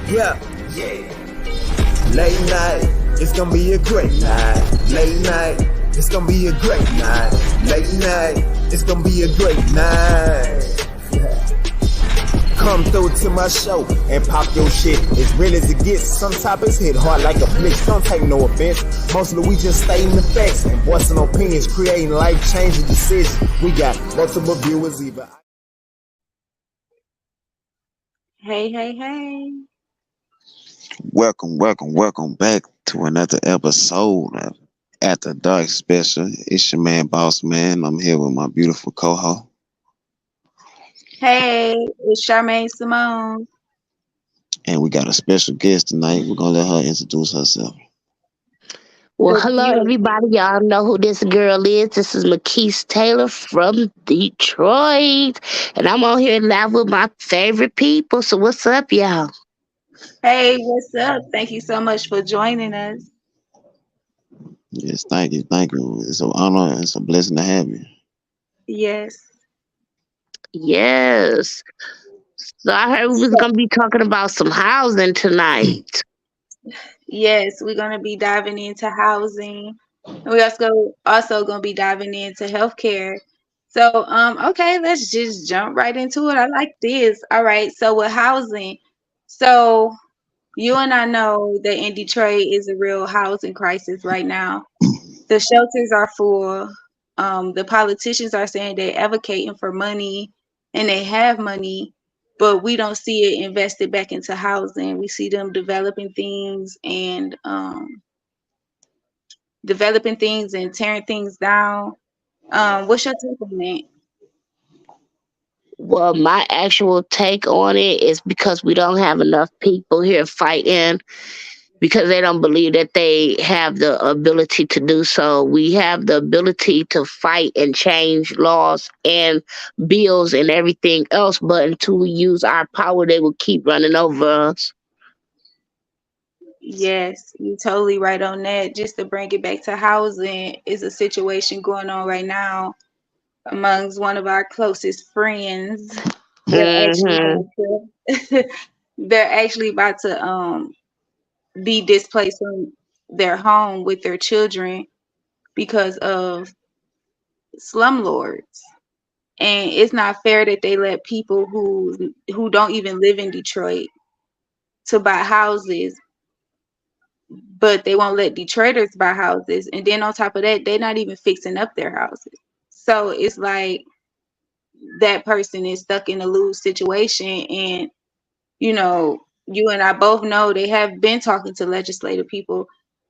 Yeah, yeah. Late night, it's gonna be a great night. Late night, it's gonna be a great night. Late night, it's gonna be a great night. Yeah. Come through to my show and pop your shit as real as it gets. Some topics hit hard like a blitz. Don't take no offense. Mostly we just stating the facts and voicing opinions, creating life-changing decisions. We got multiple viewers even. Hey. Welcome back to another episode of After Dark Special. It's your man, Boss Man. I'm here with my beautiful co-host. Hey, it's Charmaine Simone. And we got a special guest tonight. We're going to let her introduce herself. Well, The hello, beautiful. everybody. Y'all know who this girl is. This is Makese Taylor from Detroit. And I'm on here live with my favorite people. So, what's up, y'all? Hey, what's up? Thank you so much for joining us. Yes, thank you. It's an honor. It's a blessing to have you. Yes. Yes. So, I heard we was going to be talking about some housing tonight. Yes, we're gonna be diving into housing. And we also gonna be diving into healthcare. So, okay, let's just jump right into it. I like this. All right. So with housing, so you and I know that in Detroit is a real housing crisis right now. The shelters are full. The politicians are saying they're advocating for money and they have money, but we don't see it invested back into housing. We see them developing things and tearing things down. What's your take on that? Well, my actual take on it is because we don't have enough people here fighting because they don't believe that they have the ability to do so. We have the ability to fight and change laws and bills and everything else, but until we use our power, they will keep running over us. Yes, you're totally right on that. Just to bring it back to housing, is a situation going on right now amongst one of our closest friends. They're actually Hmm. about to, they're actually about to be displaced from their home with their children because of slumlords. And it's not fair that they let people who don't even live in Detroit to buy houses, but they won't let Detroiters buy houses. And then on top of that, they're not even fixing up their houses. So it's like that person is stuck in a lose situation. And, you and I both know they have been talking to legislative people.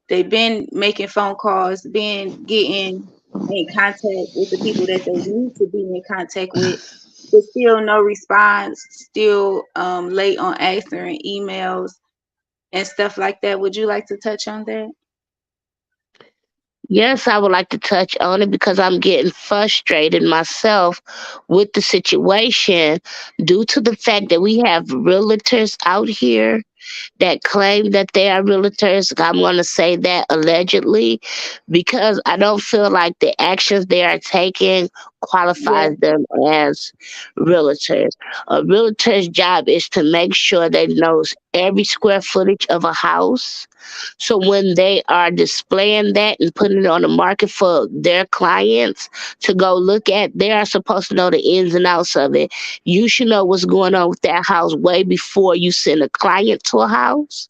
They've been making phone calls, been getting in contact with the people that they need to be in contact with. But still no response, still late on answering emails and stuff like that. Would you like to touch on that? Yes, I would like to touch on it because I'm getting frustrated myself with the situation due to the fact that we have realtors out here that claim that they are realtors. I'm going to say that allegedly because I don't feel like the actions they are taking Yeah, qualifies them as realtors. A realtor's job is to make sure they knows every square footage of a house. So when they are displaying that and putting it on the market for their clients to go look at, they are supposed to know the ins and outs of it. You should know what's going on with that house way before you send a client to a house.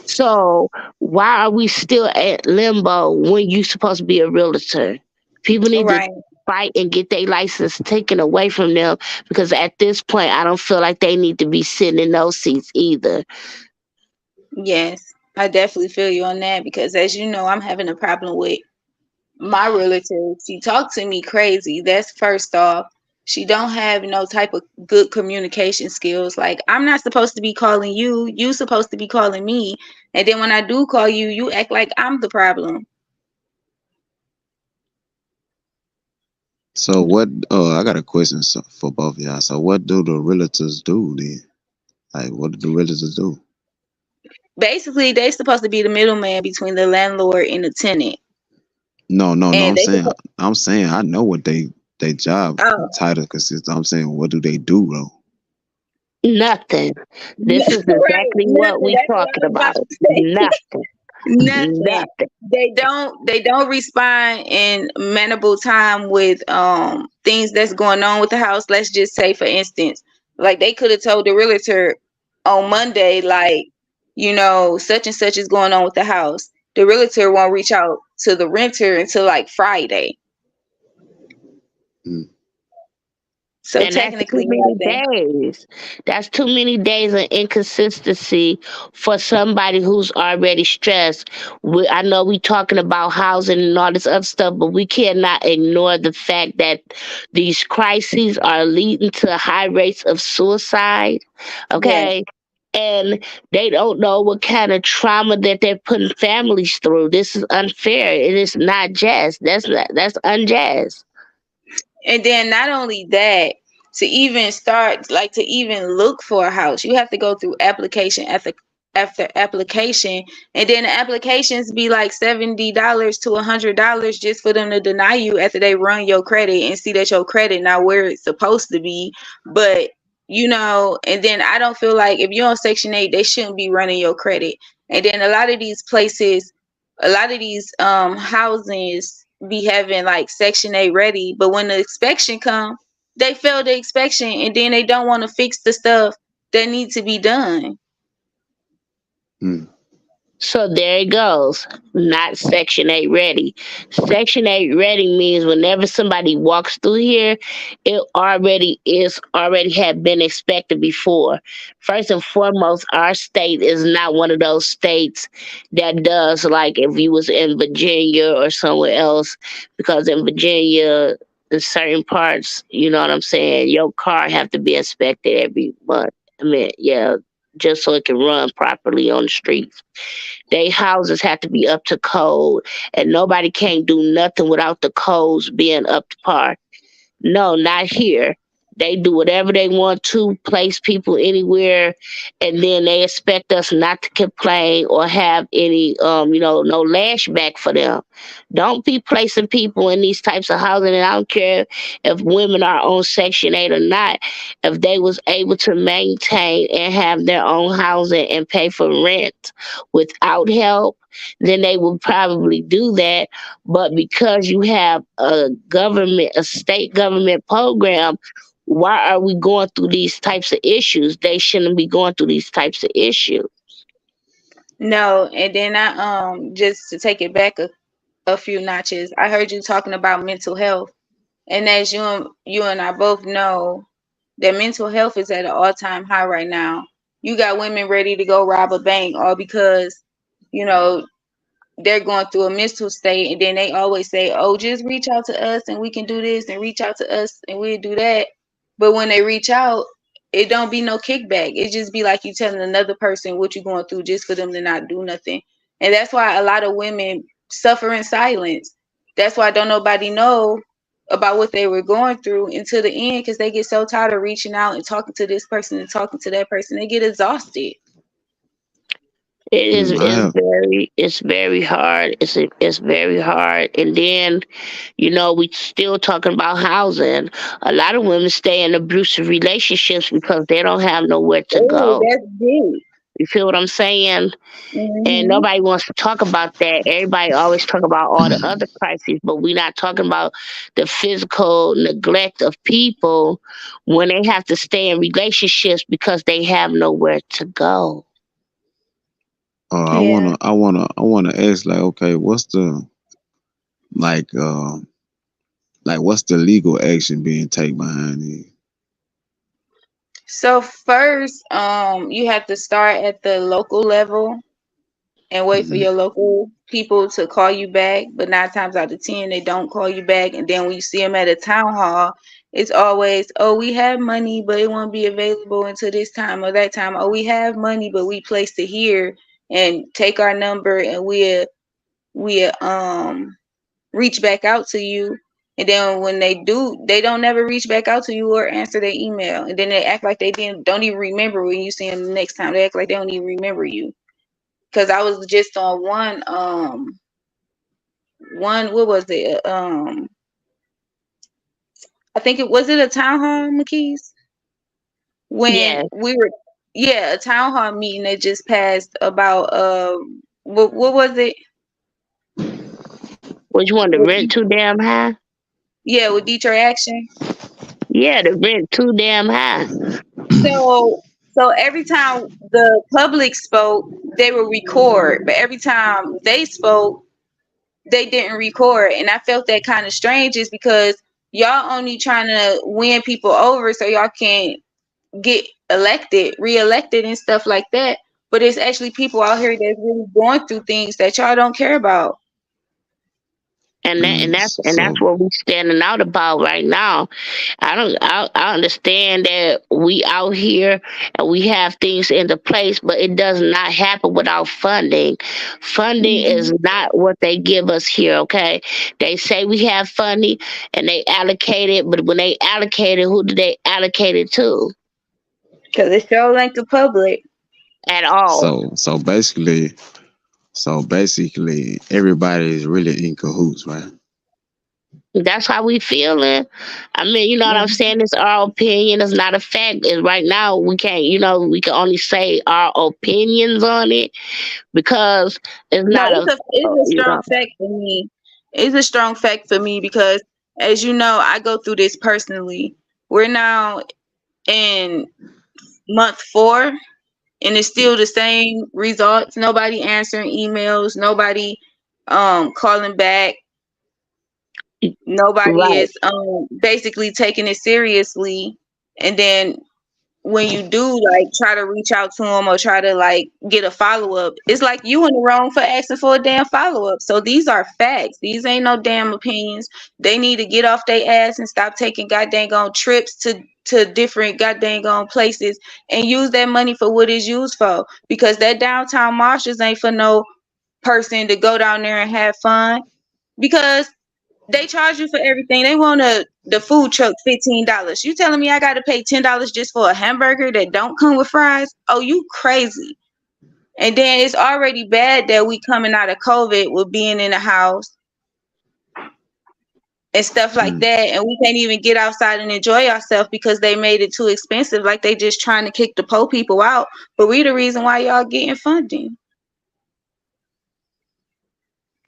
So why are we still at limbo when you supposed to be a realtor? People need to right. fight and get their license taken away from them because at this point I don't feel like they need to be sitting in those seats either. Yes, I definitely feel you on that because, as you know, I'm having a problem with my realtor. She talked to me crazy. That's first off. She don't have no type of good communication skills. Like, I'm not supposed to be calling you. You supposed to be calling me. And then when I do call you, you act like I'm the problem. So what, I got a question for both of y'all. So what do the realtors do then? Like, what do the realtors do? Basically, they supposed to be the middleman between the landlord and the tenant. No. And I'm they saying, supposed, I know what they job oh, title consists. I'm saying, what do they do though? Nothing. This is Right, exactly what nothing. we That's what I talking was about about. to say. Nothing. Nothing. Nothing. They don't respond in manageable time with things that's going on with the house. Let's just say, for instance, like they could have told the realtor on Monday, like, such and such is going on with the house. The realtor won't reach out to the renter until like Friday. Mm. So And that's too technically many nothing. days. That's too many days of inconsistency for somebody who's already stressed. I know we talking about housing and all this other stuff, but we cannot ignore the fact that these crises are leading to high rates of suicide. Yes. Okay. And they don't know what kind of trauma that they're putting families through. This is unfair. It is not just. That's unjust. And then not only that, to even start, like to even look for a house, you have to go through application after application, and then the applications be like $70 to $100 just for them to deny you after they run your credit and see that your credit not where it's supposed to be. But and then I don't feel like if you're on Section 8, they shouldn't be running your credit. And then a lot of these places, a lot of these housings be having like Section 8 ready, but when the inspection come, they fail the inspection and then they don't want to fix the stuff that needs to be done. Mm. So there it goes. Not Section 8 ready. Section 8 ready means whenever somebody walks through here, it already had been expected before. First and foremost, our state is not one of those states that does like if you was in Virginia or somewhere else, because in Virginia, in certain parts, you know what I'm saying, your car have to be inspected every month. I mean, yeah, just so it can run properly on the streets. They houses have to be up to code, and nobody can't do nothing without the codes being up to par. No, not here. They do whatever they want to, place people anywhere, and then they expect us not to complain or have any, no lashback for them. Don't be placing people in these types of housing, and I don't care if women are on Section 8 or not. If they was able to maintain and have their own housing and pay for rent without help, then they would probably do that. But because you have a state government program, why are we going through these types of issues? They shouldn't be going through these types of issues. No, and then I just to take it back a few notches, I heard you talking about mental health. And as you and I both know, that mental health is at an all-time high right now. You got women ready to go rob a bank all because, you know, they're going through a mental state, and then they always say, "Oh, just reach out to us and we can do this, and reach out to us and we'll do that." But when they reach out, it don't be no kickback. It just be like you telling another person what you're going through just for them to not do nothing. And that's why a lot of women suffer in silence. That's why don't nobody know about what they were going through until the end, because they get so tired of reaching out and talking to this person and talking to that person. They get exhausted. It is Mm. I it's have. very hard. It's very hard. And then, we still talking about housing. A lot of women stay in abusive relationships because they don't have nowhere to Oh, go. that's deep. You feel what I'm saying? And Hmm. nobody wants to talk about that. Everybody always talk about all the other crises, but we're not talking about the physical neglect of people when they have to stay in relationships because they have nowhere to go. I Yeah. wanna ask, like, okay, what's the like what's the legal action being taken behind it? So first, you have to start at the local level and wait for Mm-hmm. your local people to call you back. But 9 times out of 10, they don't call you back. And then when you see them at a town hall, it's always, "Oh, we have money, but it won't be available until this time or that time. Oh, we have money, but we placed it here, and take our number and we'll reach back out to you." And then when they do, they don't never reach back out to you or answer their email. And then they act like they don't even remember when you see them the next time. They act like they don't even remember you. Because I was just on one, what was it? I think it was it a town hall, Makese? when Yes. we were, yeah, a town hall meeting that just passed about what was it? Which one? The rent With- too damn high? Yeah, with Detroit Action. Yeah, the rent too damn high. So every time the public spoke, they would record, but every time they spoke, they didn't record. And I felt that kind of strange is because y'all only trying to win people over so y'all can get elected, reelected and stuff like that. But it's actually people out here that's really going through things that y'all don't care about. And that and that's and So that's what we standing out about right now. I understand that we out here and we have things into place, but it does not happen without funding. Funding is Mhm. not what they give us here, okay? They say we have funding and they allocate it, but when they allocate it, who do they allocate it to? Cause it sure ain't the public. At all. so basically everybody is really in cahoots, right? That's how we feeling. I mean, you know what I'm Mhm. saying? It's our opinion. It's not a fact. And right now, we can't, we can only say our opinions on it because it's No, not a, it's a you strong know, fact for me. It's a strong fact for me because, as you know, I go through this personally. We're now in month 4, and it's still the same results. Nobody answering emails. Nobody calling back. Nobody right. is basically taking it seriously. And then when you do like try to reach out to them or try to like get a follow up, it's like you in the wrong for asking for a damn follow up. So these are facts. These ain't no damn opinions. They need to get off their ass and stop taking goddamn on trips to different goddamn on places and use that money for what it's used for. Because that downtown Marshalls ain't for no person to go down there and have fun. Because they charge you for everything. They want the food truck $15. You telling me I got to pay $10 just for a hamburger that don't come with fries? Oh, you crazy. And then it's already bad that we coming out of COVID with being in the house and stuff like Mm. that, and we can't even get outside and enjoy ourselves because they made it too expensive. Like they just trying to kick the poor people out. But we the reason why y'all getting funding.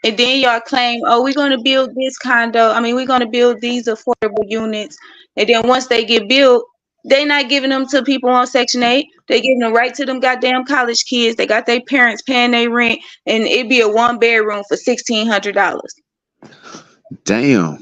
And then y'all claim, oh, we're going to build this condo. I mean, we're going to build these affordable units. And then once they get built, they not giving them to people on Section 8. They giving them right to them goddamn college kids. They got their parents paying their rent. And it be a 1 bedroom for $1,600. Damn.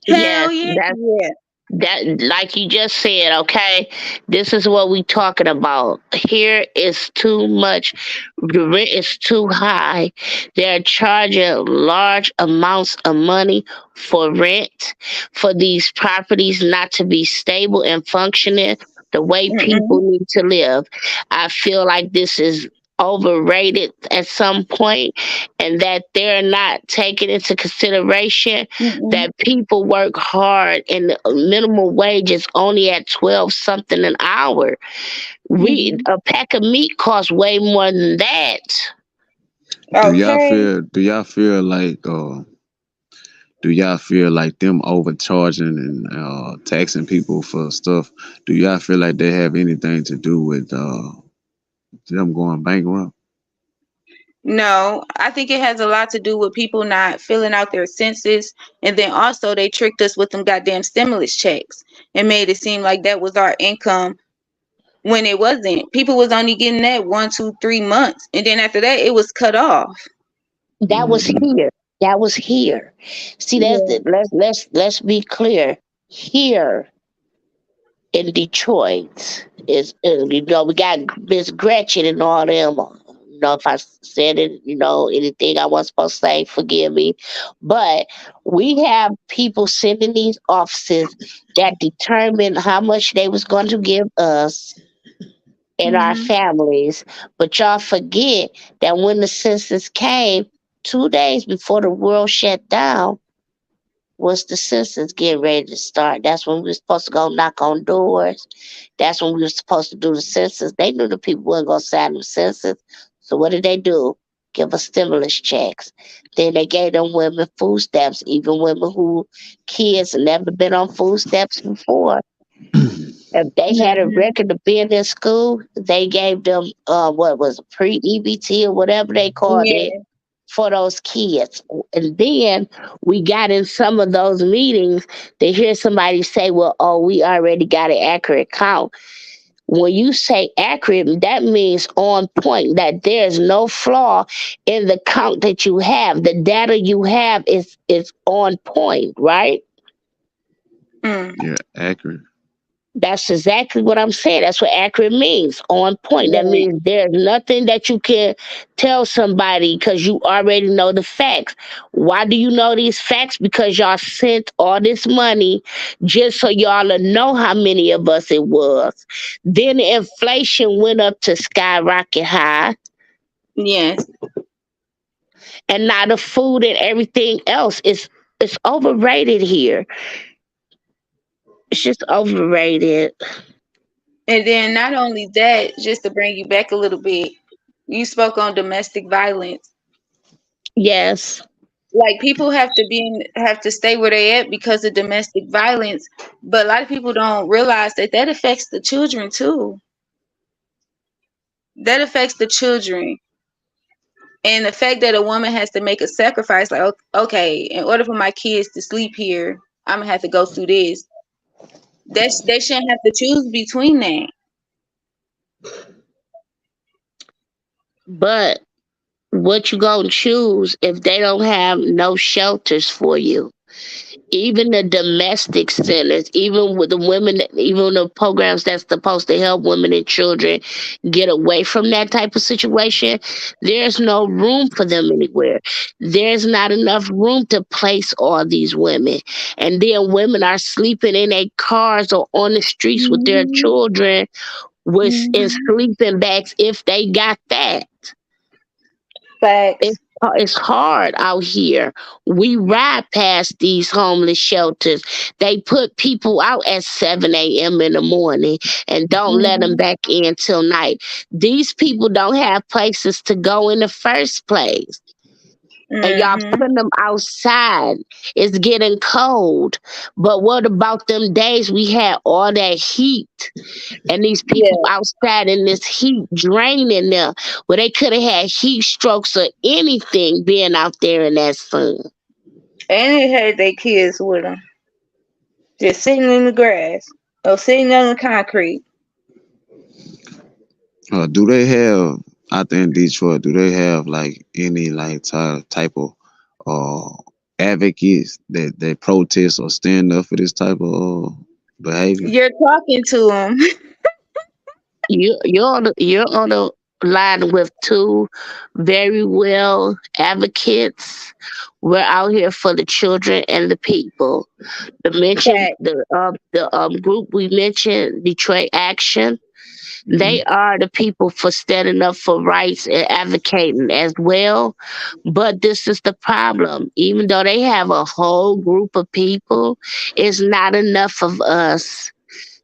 Hell Yes, yeah. that like you just said, okay, this is what we talking about. Here is too much. The rent is too high. They're charging large amounts of money for rent, for these properties not to be stable and functioning the way people Mm-mm, need to live. I feel like this is overrated at some point, and that they're not taking into consideration mm-mm, that people work hard and the minimum wage is only at 12 something an hour. We mm-hmm. A pack of meat costs way more than that. Do y'all Okay. feel do y'all feel like do y'all feel like them overcharging and taxing people for stuff? Do y'all feel like they have anything to do with them going bankrupt? No, I think it has a lot to do with people not filling out their census. And then also they tricked us with them goddamn stimulus checks and made it seem like that was our income when it wasn't. People was only getting that 1, 2, 3 months. And then after that, it was cut off. That was Hmm. here. That was here. See, that's Yeah. the, let's be clear. Here in Detroit we got Miss Gretchen and all them. If I said it, anything I wasn't supposed to say, forgive me. But we have people sitting in these offices that determined how much they was going to give us and our Hmm. families. But y'all forget that when the census came, 2 days before the world shut down, was the census getting ready to start. That's when we were supposed to go knock on doors. That's when we were supposed to do the census. They knew the people weren't going to sign the census. So what did they do? Give us stimulus checks. Then they gave them women food stamps, even women who kids never been on food stamps before. If they had a Mhm. record of being in school, they gave them what was it, pre EBT or whatever they called it Yeah. for those kids. And then we got in some of those meetings to hear somebody say, "Well, oh, we already got an accurate count." When you say accurate, that means on point, that there's no flaw in the count that you have. The data you have is on point, right? Mm. Yeah, accurate. That's exactly what I'm saying. That's what accurate means. On point. That Right. means there's nothing that you can tell somebody because you already know the facts. Why do you know these facts? Because y'all sent all this money just so y'all to know how many of us it was. Then the inflation went up to skyrocket high, Yes. and now the food and everything else is it's overrated here. It's just overrated. And then not only that, just to bring you back a little bit, you spoke on domestic violence. Yes. Like people have to stay where they at because of domestic violence, but a lot of people don't realize that that affects the children too. That affects the children. And the fact that a woman has to make a sacrifice, like, okay, in order for my kids to sleep here, I'm gonna have to go through this. They shouldn't have to choose between that. But what you gonna choose if they don't have no shelters for you? Even the domestic centers, even with the women, even the programs that's supposed to help women and children get away from that type of situation, there's no room for them anywhere. There's not enough room to place all these women. And then women are sleeping in their cars or on the streets with their Hmm. children with in Hmm. sleeping bags if they got that. Facts. It's hard out here. We ride past these homeless shelters. They put people out at 7 a.m. in the morning and don't let them Hmm. back in till night. These people don't have places to go in the first place. And y'all Hmm. putting them outside. It's getting cold. But what about them days we had all that heat? And these people Yeah. outside in this heat draining them, where they could have had heat strokes or anything being out there in that sun. And they had their kids with them, just sitting in the grass or sitting on the concrete. Do they have out there in Detroit? Do they have like any like type of uh advocates that protest or stand up for this type of behavior? You're talking to them. You're on the line with two very well advocates. We're out here for the children and the people. Fact. The group we mentioned, Detroit Action. Hmm. They are the people for standing up for rights and advocating as well. But this is the problem. Even though they have a whole group of people, it's not enough of us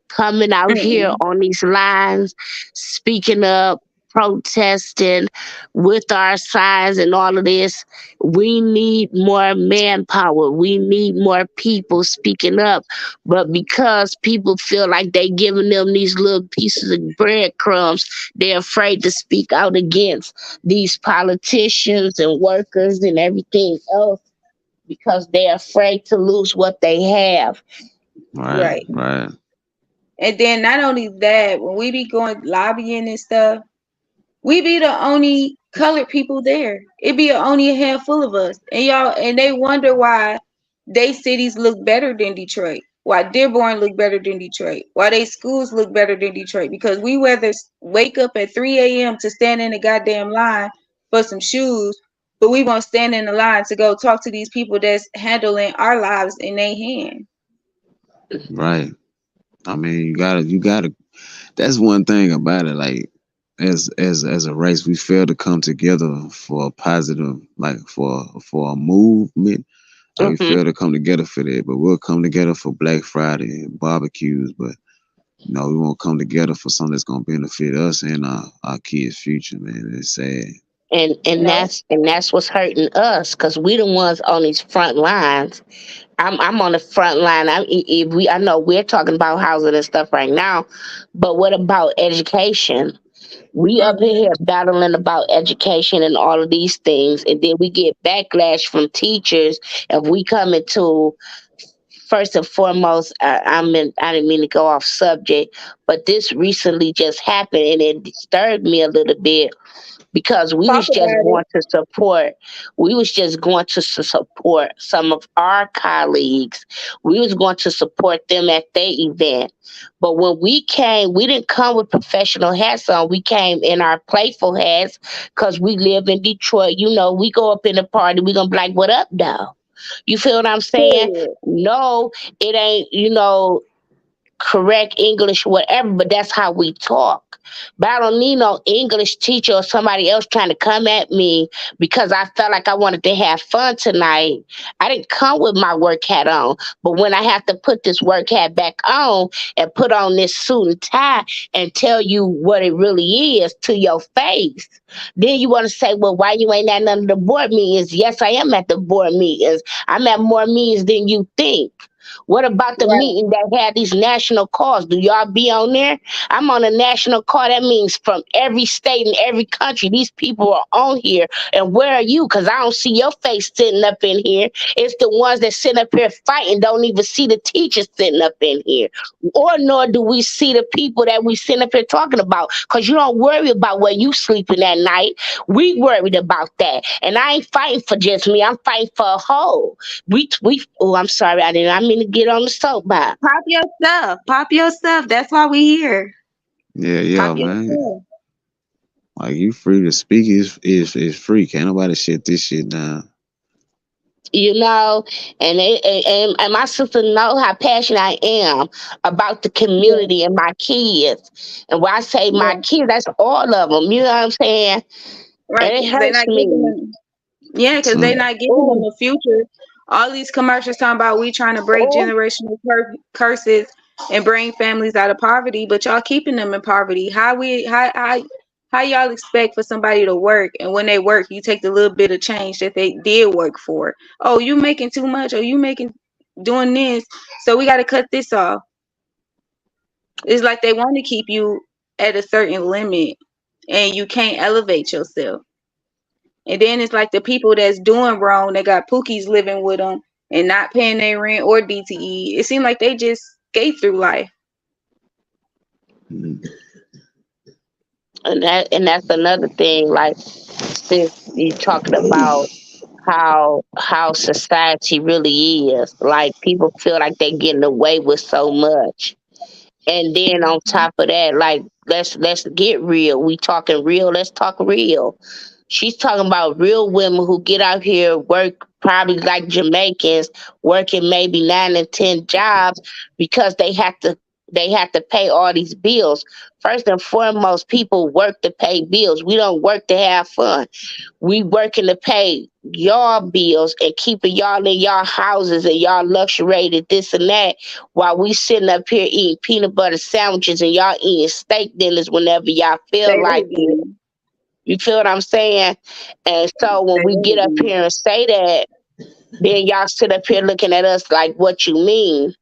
coming out here Mm-mm. on these lines, speaking up, protesting with our signs and all of this. We need more manpower. We need more people speaking up. But because people feel like they giving them these little pieces of breadcrumbs, they're afraid to speak out against these politicians and workers and everything else because they're afraid to lose what they have. Right, Right. right, And then not only that, when we be going lobbying and stuff, we be the only colored people there. It be only a handful of us, and they wonder why they cities look better than Detroit. Why Dearborn look better than Detroit? Why they schools look better than Detroit? Because we rather wake up at 3 a.m. to stand in a goddamn line for some shoes, but we won't stand in the line to go talk to these people that's handling our lives in their hand. right. I mean, you gotta. That's one thing about it. Like, as a race, we fail to come together for a positive, like for a movement. Like we Mhm. fail to come together for that, but we'll come together for Black Friday and barbecues. But we won't come together for something that's gonna benefit us and our kids' future. Man, it's sad. And No. that's what's hurting us because we the ones on these front lines I'm on the front line. I know we're talking about housing and stuff right now, but what about education? We up in Mhm. here battling about education and all of these things, and then we get backlash from teachers if we come into. First and foremost, I didn't mean to go off subject, but this recently just happened, and it disturbed me a little bit because Talk about it. we was just going to support some of our colleagues. We was going to support them at their event, but when we came, we didn't come with professional hats on. We came in our playful hats because we live in Detroit. You know, we go up in the party, we gonna be like, what up, though? You feel what I'm saying? Period. No, it ain't, correct English, whatever, but that's how we talk. But I don't need no English teacher or somebody else trying to come at me because I felt like I wanted to have fun tonight. I didn't come with my work hat on, but when I have to put this work hat back on and put on this suit and tie and tell you what it really is to your face, then you want to say, well, why you ain't at none of the board meetings? Yes, I am at the board meetings. I'm at more meetings than you think. What about the Right. meeting that had these national calls? Do y'all be on there? I'm on a national call. That means from every state and every country, these people are on here. And where are you? Because I don't see your face sitting up in here. It's the ones that sit up here fighting, don't even see the teachers sitting up in here. Or nor do we see the people that we sit up here talking about. Because you don't worry about where you sleeping at night. We worried about that. And I ain't fighting for just me. I'm fighting for a whole. Oh, I'm sorry. I mean to get on the soapbox. Pop your stuff. Pop your stuff. That's why we here. Yeah, Pop yeah, your man. stuff. Like you free to speak is free. Can't nobody shut this shit down. You know, and my sister know how passionate I am about the Yeah. community and my kids. And when I say my Yeah. kids, that's all of them. You know what I'm saying? And Right. it Because they're hurts not giving me. them. Yeah, because they're Son, not giving them Oh, a future. All these commercials talking about we trying to break oh, generational curses and bring families out of poverty, but y'all keeping them in poverty. How y'all expect for somebody to work and when they work, you take the little bit of change that they did work for. Oh, you making too much, or you making doing this, so we got to cut this off. It's like they want to keep you at a certain limit, and you can't elevate yourself. And then it's like the people that's doing wrong, they got pookies living with them and not paying their rent or DTE. It seems like they just skate through life. mm, and that's another thing. Like, since you talking about how society really is, like people feel like they're getting away with so much. And then on top of that, like, let's get real. We talking real, let's talk real. She's talking about real women who get out here, work probably like Jamaicans, working maybe 9 and 10 jobs because they have to pay all these bills. First and foremost, people work to pay bills. We don't work to have fun. We working to pay y'all bills and keeping y'all in y'all houses and y'all luxuriated this and that, while we sitting up here eating peanut butter sandwiches and y'all eating steak dinners whenever y'all Say feel that like it. again. You feel what I'm saying? And so when Say we that get up again. here and say that, then y'all sit up here looking at us like, what you mean?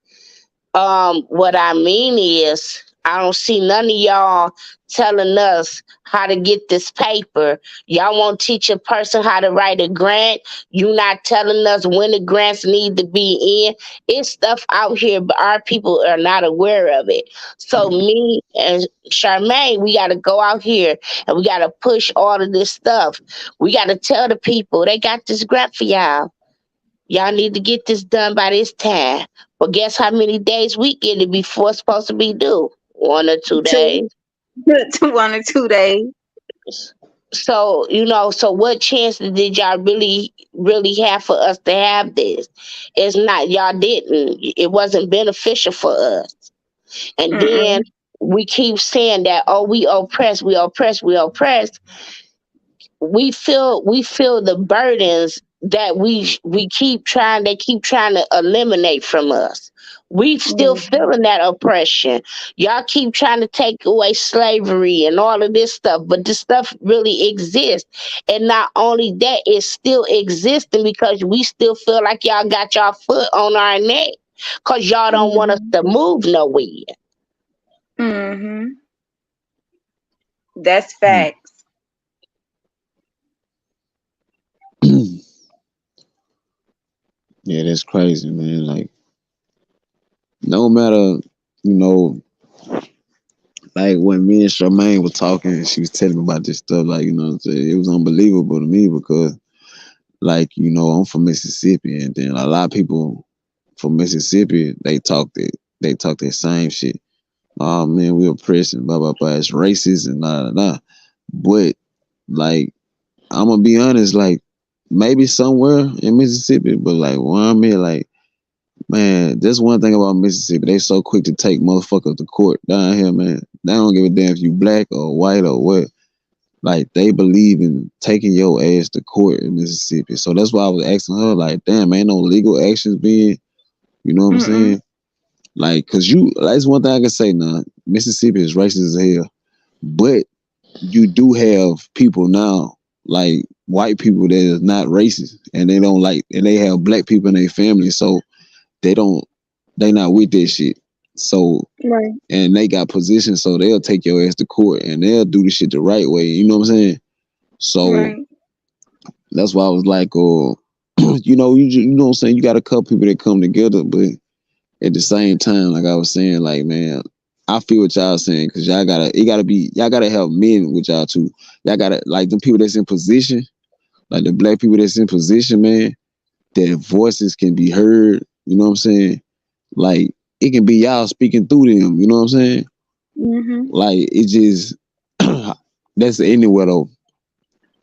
What I mean is, I don't see none of y'all telling us how to get this paper. Y'all won't teach a person how to write a grant. You not telling us when the grants need to be in. It's stuff out here, but our people are not aware of it. So me and Charmaine, we got to go out here and we got to push all of this stuff. We got to tell the people they got this grant for y'all. Y'all need to get this done by this time. But guess how many days we get it before it's supposed to be due? 1 or 2 days. Two, 1 or 2 days. So, so what chances did y'all really, really have for us to have this? It's not, y'all didn't. It wasn't beneficial for us. And then Mm-mm. we keep saying that, oh, we oppressed, we oppressed, we oppressed. We feel the burdens that we keep trying they keep trying to eliminate from us. We still Mhm. feeling that oppression. Y'all keep trying to take away slavery and all of this stuff, but this stuff really exists. And not only that, it's still existing because we still feel like y'all got y'all foot on our neck because y'all don't want us Mhm. to move nowhere. Mhm. That's Mm. facts. Yeah, that's crazy, man. Like, no matter, you know, like when me and Charmaine were talking, she was telling me about this stuff. Like, you know what I'm saying? It was unbelievable to me because, like, you know, I'm from Mississippi, and then a lot of people from Mississippi, they talk that same shit. Oh man, we oppressing, blah blah blah. It's racist and blah blah blah. But like, I'm gonna be honest, like maybe somewhere in Mississippi, but like where I'm here, like man, that's one thing about Mississippi. They so quick to take motherfuckers to court down here, man. They don't give a damn if you black or white or what. Like they believe in taking your ass to court in Mississippi. So that's why I was asking her, like, damn, ain't no legal actions being, you know what I'm Mm-mm. saying? Like, cause that's one thing I can say now. Mississippi is racist as hell. But you do have people now, like white people that is not racist and they don't like and they have black people in their family. So they don't they not with that shit. So Right. and they got positions, so they'll take your ass to court and they'll do the shit the right way. You know what I'm saying? So Right. that's why I was like, you know what I'm saying? You got a couple people that come together, but at the same time, like I was saying, like man, I feel what y'all saying because y'all gotta help men with y'all too. Y'all gotta like them people that's in position, like the black people that's in position, man. Their voices can be heard. You know what I'm saying? Like it can be y'all speaking through them. You know what I'm saying? Mhm. Like it just that's anywhere though.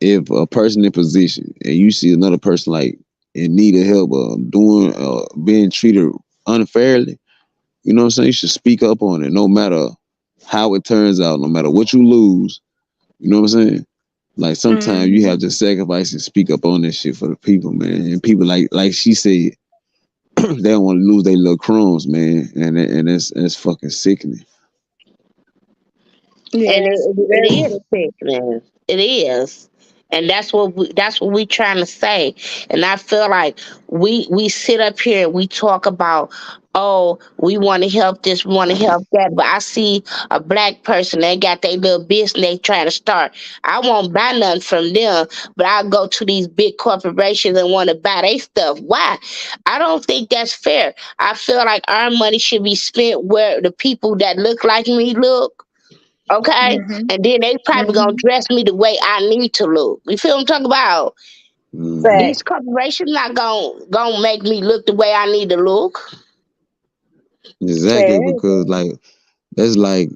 If a person in position and you see another person like in need of help or doing being treated unfairly, you know what I'm saying? You should speak up on it no matter how it turns out, no matter what you lose. You know what I'm saying? Like sometimes you Mhm. have to sacrifice and speak up on this shit for the people, man. And people like she said, they don't want to lose their little crumbs, man. And it's fucking sickening. And Yeah. it Very. is sickening. It is. And that's what we trying to say. And I feel like we sit up here and we talk about, oh, we want to help this, we want to help that. But I see a black person, they got their little business they trying to start. I won't buy nothing from them, but I'll go to these big corporations and want to buy their stuff. Why? I don't think that's fair. I feel like our money should be spent where the people that look like me look. Okay, Mhm. and then they probably gonna Mhm. dress me the way I need to look. You feel what I'm talking about? Hmm. These Fact. corporations not gonna make me look the way I need to look. Exactly, Very. because like that's like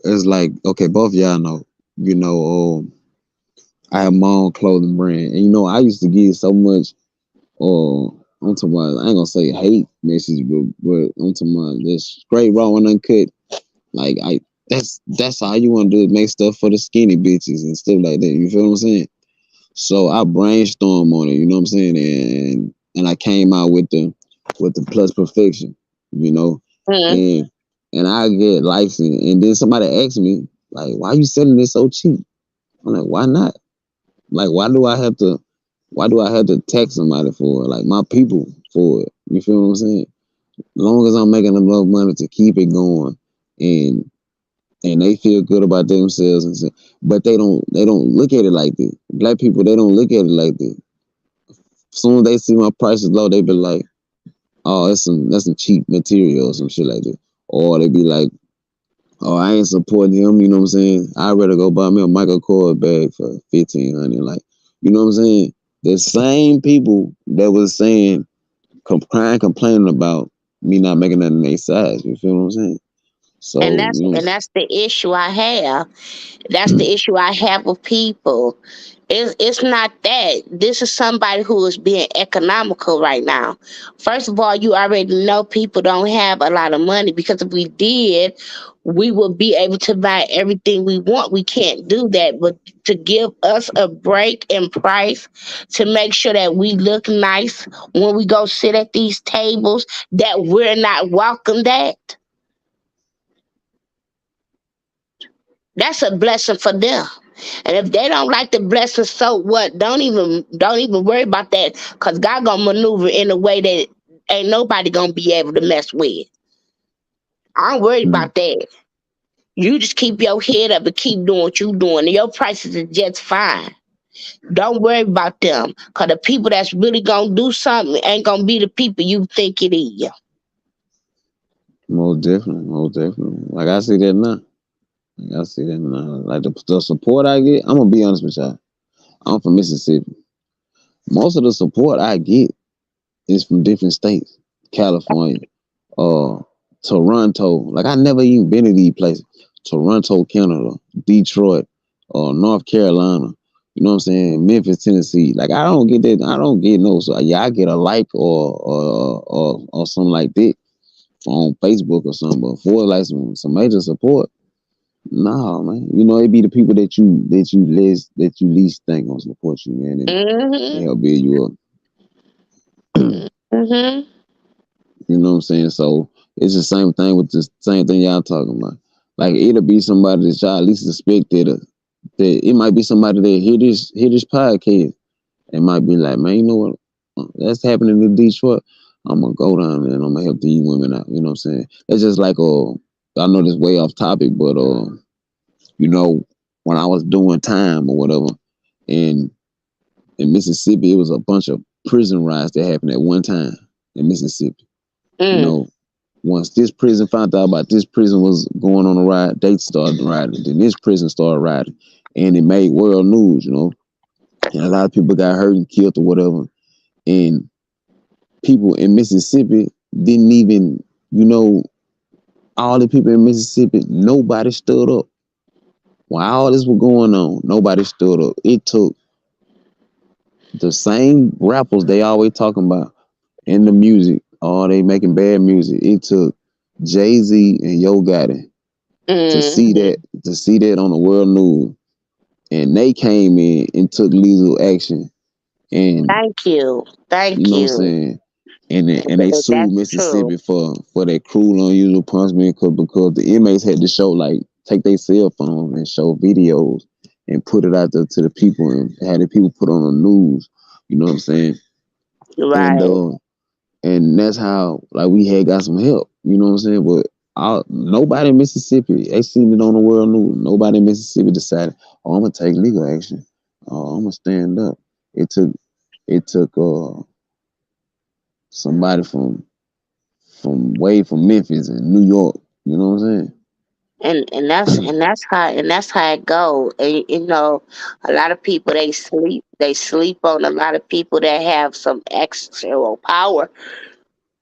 it's like okay, both y'all know, you know, I have my own clothing brand, and you know, I used to get so much. I'm talking about, I ain't gonna say hate message, but I'm talking about this straight raw and uncut. Like that's all you want to do is make stuff for the skinny bitches and stuff like that. You feel what I'm saying? So I brainstorm on it. You know what I'm saying? And I came out with the plus perfection. You know, Mm-hmm. and and I get likes and then somebody asks me like, why you selling this so cheap? I'm like, why not? Like, why do I have to tax somebody for it? Like my people for it. You feel what I'm saying? As long as I'm making enough money to keep it going and they feel good about themselves and stuff. But they don't look at it like that. Black people they don't look at it like that. As soon as they see my prices low, they be like, oh, that's some cheap material or some shit like that. Or they be like, oh, I ain't supporting him, you know what I'm saying? I'd rather go buy me a Michael Kors bag for 1,500. Like, you know what I'm saying? The same people that was saying, complaining about me not making that in their size. You feel what I'm saying? And So, that's you know, and that's the issue I have. That's the issue I have with people. It's not that. This is somebody who is being economical right now. First of all, you already know people don't have a lot of money, because if we did, we would be able to buy everything we want. We can't do that. But to give us a break in price, to make sure that we look nice when we go sit at these tables, that we're not welcomed at, that's a blessing for them. And if they don't like the blessing, so what? Don't even worry about that, because God gonna maneuver in a way that ain't nobody gonna be able to mess with. I ain't worried mm, about that. You just keep your head up and keep doing what you doing, and your prices are just fine. Don't worry about them, because the people that's really gonna do something ain't gonna be the people you think it is. most definitely, most definitely. Like I see that now. Like I see that now. Like the support I get, I'm gonna be honest with y'all. I'm from Mississippi. Most of the support I get is from different states. California, uh, Toronto. Like I never even been to these places. Toronto, Canada, Detroit, North Carolina. You know what I'm saying? Memphis, Tennessee. Like I don't get that. I don't get no. So yeah, I get a like or something like that on Facebook or something. But for like some major support, nah, man. You know, it be the people that you least think gonna support you, man, and Mm-hmm. help build you up. Mm-hmm. You know what I'm saying? So it's the same thing with the same thing y'all talking about. Like it'll be somebody that y'all at least suspect that it might be somebody that hear this podcast and might be like, man, you know what? That's happening in Detroit. I'm gonna go down there and I'm gonna help these women out. You know what I'm saying? It's just like I know this way off topic, but you know, when I was doing time or whatever in in Mississippi, it was a bunch of prison riots that happened at one time in Mississippi. You Mm. know, once this prison found out about this prison was going on a riot, they started rioting. Then this prison started rioting, and it made world news. You know, and a lot of people got hurt and killed or whatever. And people in Mississippi didn't even, you know, all the people in Mississippi, nobody stood up. While all this was going on, nobody stood up. It took the same rappers they always talking about in the music. Oh, they making bad music. It took Jay-Z and Yo Gotti to see Mm-hmm. that to see that on the world news, and they came in and took legal action, and Thank you. you Thank know what I'm you. saying, and they sued That's true. Mississippi for that cruel unusual punishment because the inmates had to show like take their cell phone and show videos and put it out there to the people and had the people put on the news. You know what I'm saying? And Right. and that's how like we had got some help. You know what I'm saying? But nobody in Mississippi, they seen it on the world news. Nobody in Mississippi decided, oh, I'm gonna take legal action. Oh, I'm gonna stand up. It took it took somebody from Memphis and New York. You know what I'm And that's how it go. And a lot of people, they sleep on a lot of people that have some extra power.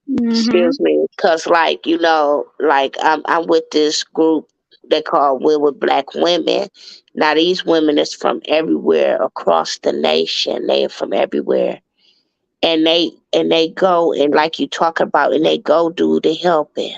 Mhm. Excuse me, because like I'm with this group they call Women with Black Women. Now these women is from everywhere across the nation. They are from everywhere, and they go, and like you talk about, and they go do the helping.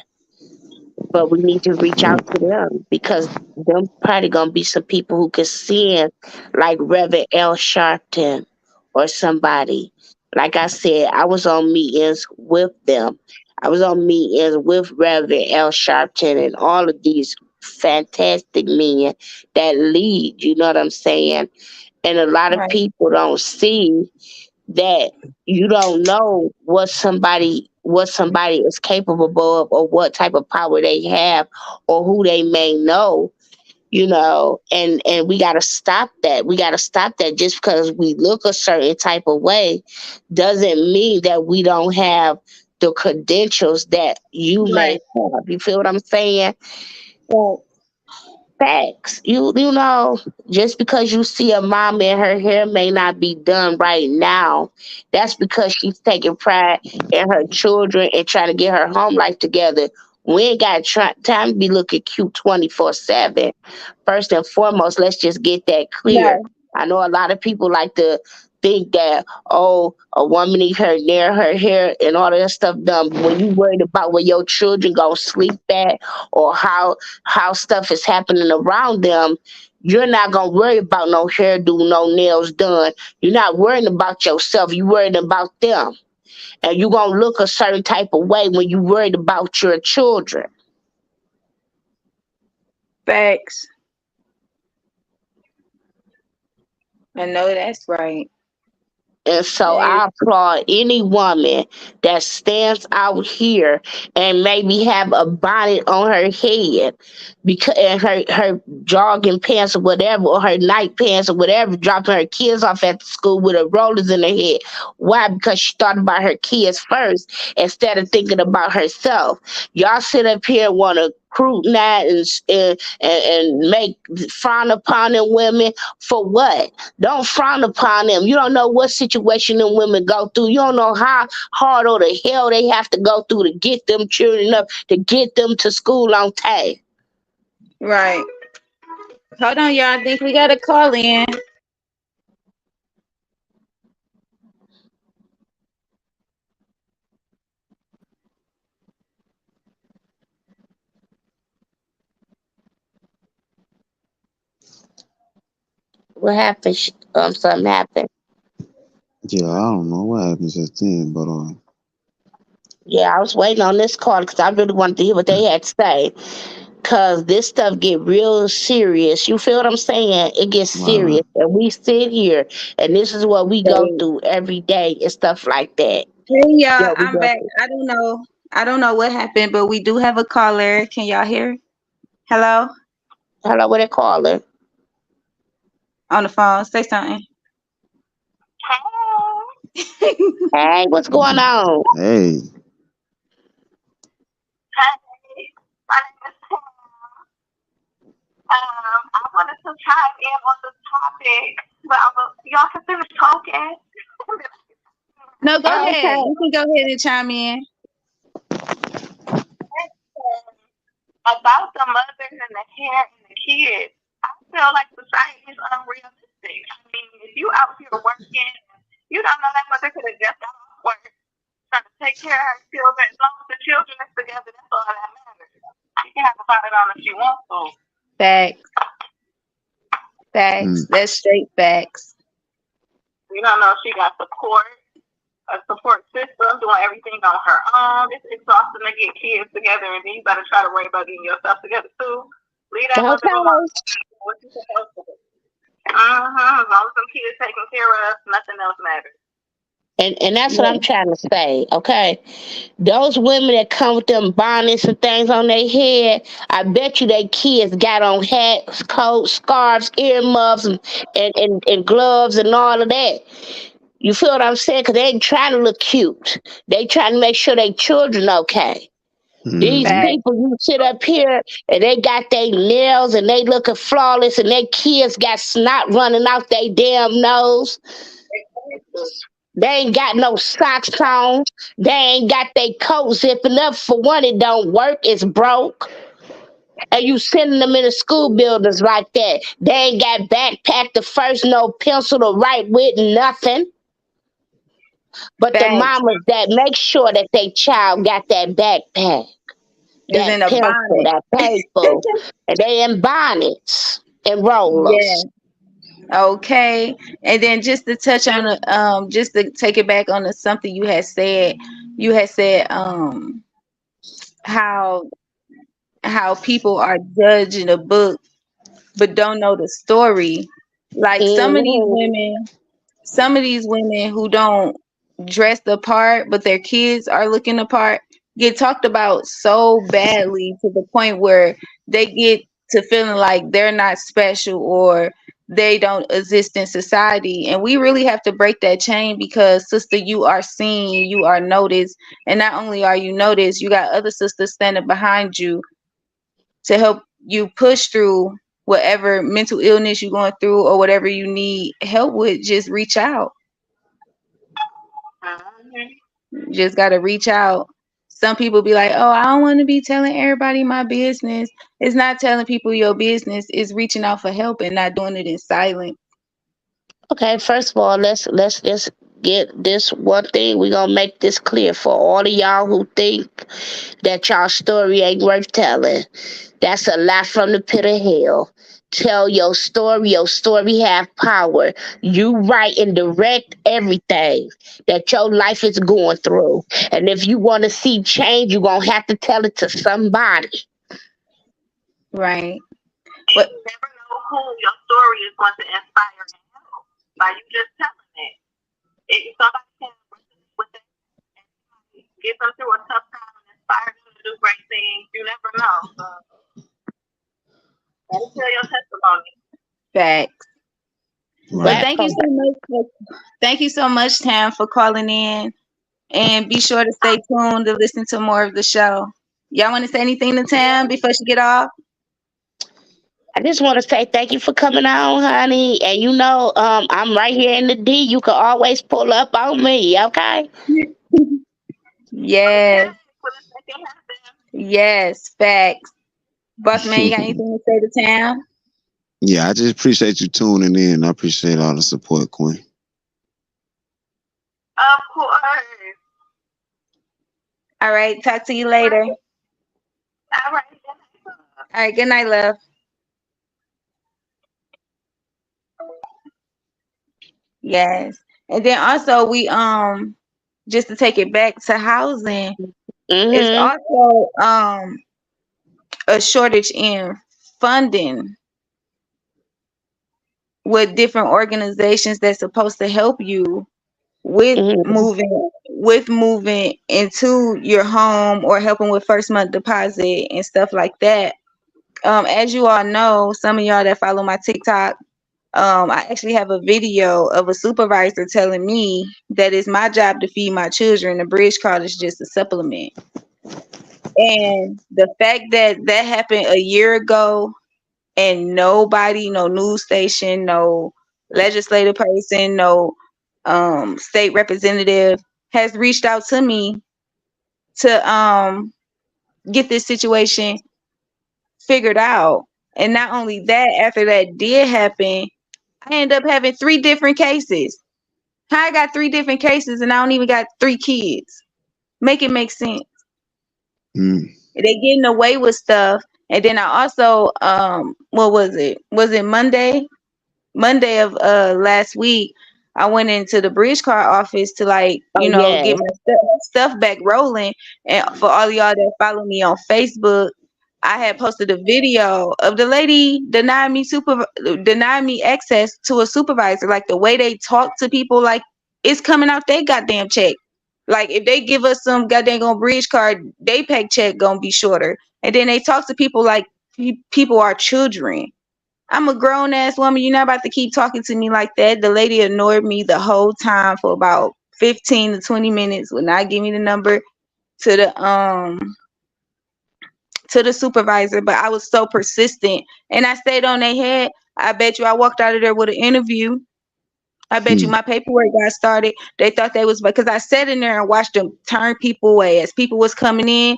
But we need to reach out to them, because them probably gonna be some people who could send, like Reverend L. Sharpton or somebody. Like I said, I was on meetings with them. I was on meetings with Reverend L. Sharpton and all of these fantastic men that lead. You know what I'm saying? And a lot of Right. people don't see that. You don't know what somebody is capable of, or what type of power they have, or who they may know. And we got to stop that. We got to stop that. Just because we look a certain type of way doesn't mean that we don't have the credentials that you may Right. have. You feel what I'm saying? Right. Facts. Just because you see a mom and her hair may not be done right now, that's because she's taking pride in her children and trying to get her home life together. We ain't got time to be looking cute 24/7. First and foremost, let's just get that clear. Right. I know a lot of people like to think that, oh, a woman needs her nail, her hair, and all of that stuff done. But when you worried about where your children gonna sleep at, or how stuff is happening around them, you're not gonna worry about no hairdo, no nails done. You're not worrying about yourself. You're worried about them, and you're gonna look a certain type of way when you worried about your children. Facts. I know that's right. And so That is I applaud any woman that stands out here and maybe have a bonnet on her head, because and her jogging pants or whatever, or her night pants or whatever, dropping her kids off at the school with her rollers in her head. Why? Because she thought about her kids first instead of thinking about herself. Y'all sit up here and want to crude that and make frown upon them women for what? Don't frown upon them. You don't know what situation them women go through. You don't know how hard or the hell they have to go through to get them children up, to get them to school on time. right. Hold on, y'all. I think we got a call in. What happened? Something happened. Yeah, I don't know what happened just then, but Yeah, I was waiting on this call because I really wanted to hear what they had to say. Cause this stuff get real serious. You feel what I'm saying? It gets wow. serious, and we sit here, and this is what we go Hey, through every day and stuff like that. hey, y'all. What we I'm go back. through. I don't know. I don't know what happened, but we do have a caller. Can y'all hear? Hello? Hello, what they call her? On the phone. Say something. Hey, what's going on? Hey, Hi, my name is Pam. I wanted to chime in on the topic, but y'all can finish talking. No, go Oh, ahead. okay. You can go ahead and chime in. About the mothers and the hair and the kids, I feel like society is unrealistic. I mean, if you out here working, you don't know that mother could have just got off work trying to take care of her children. As long as the children is together, that's all that matters. She can have a fight it on if she wants to. Facts. Facts. mm, That's straight facts. You don't know if she got support, a support system, doing everything on her own. It's exhausting to get kids together, and then you got to try to worry about getting yourself together too. Leave that mother alone. Okay. What you supposed to do? As long as some kids taken care of, nothing else matters. And that's what I'm Yeah. trying to say, okay? Those women that come with them bonnets and things on their head, I bet you they kids got on hats, coats, scarves, earmuffs, and gloves and all of that. You feel what I'm saying? Because they ain't trying to look cute. They trying to make sure they children okay. These mm-hmm. Facts. people, you sit up here and they got their nails and they looking flawless and their kids got snot running out their damn nose. They ain't got no socks on. They ain't got their coat zipping up. For one, it don't work. It's broke. And you sending them in the school buildings like that. They ain't got backpack to first, no pencil to write with, nothing. But the Facts. mamas that make sure that their child got that backpack, Is that in a pencil, bonnet. that paper, and they in bonnets and Yeah. rollers. Okay. And then just to touch on just to take it back on to something you had said how people are judging a book but don't know the story. Like Hmm. some of these women who don't dress the part, but their kids are looking the part, get talked about so badly to the point where they get to feeling like they're not special or they don't exist in society. And we really have to break that chain because, sister, you are seen, you are noticed. And not only are you noticed, you got other sisters standing behind you to help you push through whatever mental illness you're going through or whatever you need help with. Just reach out. Mm-hmm. You just got to reach out. some people be like, oh, I don't want to be telling everybody my business. It's not telling people your business. It's reaching out for help and not doing it in silence. Okay, first of all, let's just get this one thing. We're gonna make this clear for all of y'all who think that y'all story ain't worth telling. That's a lie from the pit of hell. Tell your story. Your story have power. You write and direct everything that your life is going through. And if you want to see change, you're gonna have to tell it to somebody. Right. And But you never know who your story is going to inspire and help by you just telling it. If somebody can resonate with it and get them through a tough time and inspire them to do great things, you never know. So, gotta tell your testimony. facts. But Right. That thank you part. so much. Thank you so much, Tam, for calling in. And be sure to stay tuned to listen to more of the show. Y'all want to say anything to Tam before she get off? I just want to say thank you for coming on, honey. And you know, I'm right here in the D. You can always pull up on me, okay? Okay, Yes. for the second half then. Yes. Facts. Boss man, you got anything to say to Tam? Yeah, I just appreciate you tuning in. I appreciate all the support, Queen. Of course. All right. Talk to you later. All right. All right. Good night, love. Yes. And then also we just to take it back to housing, it's Mm-hmm. also a shortage in funding with different organizations that's supposed to help you with Mm-hmm. moving into your home or helping with first month deposit and stuff like that. As you all know, some of y'all that follow my TikTok, I actually have a video of a supervisor telling me that it's my job to feed my children. The bridge card is just a supplement. And the fact that that happened a year ago and nobody, no news station, no legislative person, no state representative has reached out to me to get this situation figured out. And not only that, after that did happen, I ended up having 3 different cases. How I got 3 different cases and I don't even got 3 kids? Make it make sense. Mm. They getting away with stuff. And then I also what was it? Was it Monday of last week, I went into the bridge car office to like, Oh get yeah. my stuff back rolling. And for all of y'all that follow me on Facebook, I had posted a video of the lady denying me access to a supervisor. Like the way they talk to people, like it's coming out they goddamn check. Like if they give us some goddamn on bridge card, they paycheck gonna be shorter. And then they talk to people like people are children. I'm a grown ass woman. You're not about to keep talking to me like that. The lady ignored me the whole time for about 15 to 20 minutes, would not give me the number to the supervisor, but I was so persistent and I stayed on their head. I bet you I walked out of there with an interview. I bet you Hmm. my paperwork got started. They thought they was because I sat in there and watched them turn people away as people was coming in.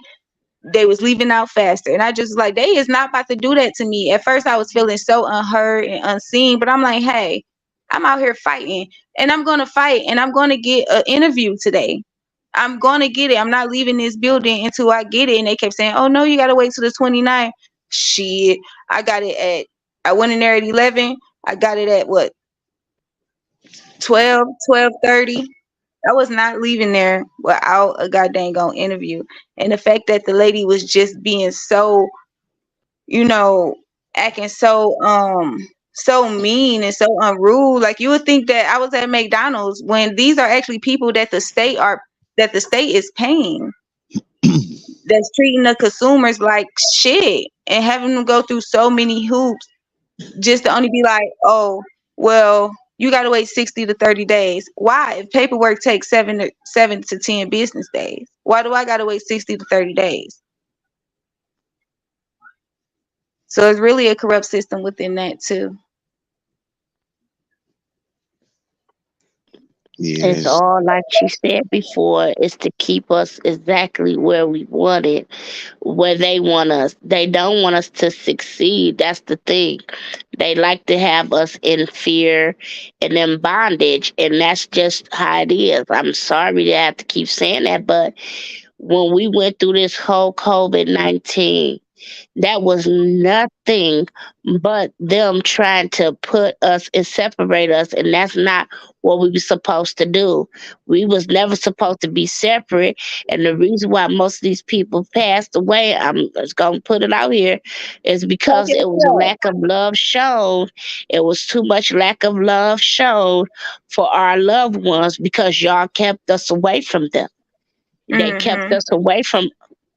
They was leaving out faster. And I just like, they is not about to do that to me. At first I was feeling so unheard and unseen, but I'm like, hey, I'm out here fighting and I'm going to fight and I'm going to get an interview today. I'm going to get it. I'm not leaving this building until I get it. And they kept saying, oh no, you got to wait till the 29th. Shit. I went in there at 11. I got it at what? 12:30. I was not leaving there without a goddamn on interview. And the fact that the lady was just being so, you know, acting so mean and so unruly. Like you would think that I was at McDonald's when these are actually people that the state is paying, that's treating the consumers like shit and having them go through so many hoops just to only be like, oh, well, you got to wait 60 to 30 days. Why? If paperwork takes 7 to 10 business days, why do I got to wait 60 to 30 days? So it's really a corrupt system within that too. It's Yes. all like she said before, is to keep us exactly where we want it, where they want us. They don't want us to succeed. That's the thing. They like to have us in fear and in bondage, and that's just how it is. I'm sorry to have to keep saying that, but when we went through this whole COVID-19, that was nothing but them trying to put us and separate us, and that's not what we were supposed to do. We was never supposed to be separate, and the reason why most of these people passed away, I'm just gonna put it out here, is Talk because it it was a up. lack of love shown. It was too much lack of love shown for our loved ones because y'all kept us away from them. They Mhm.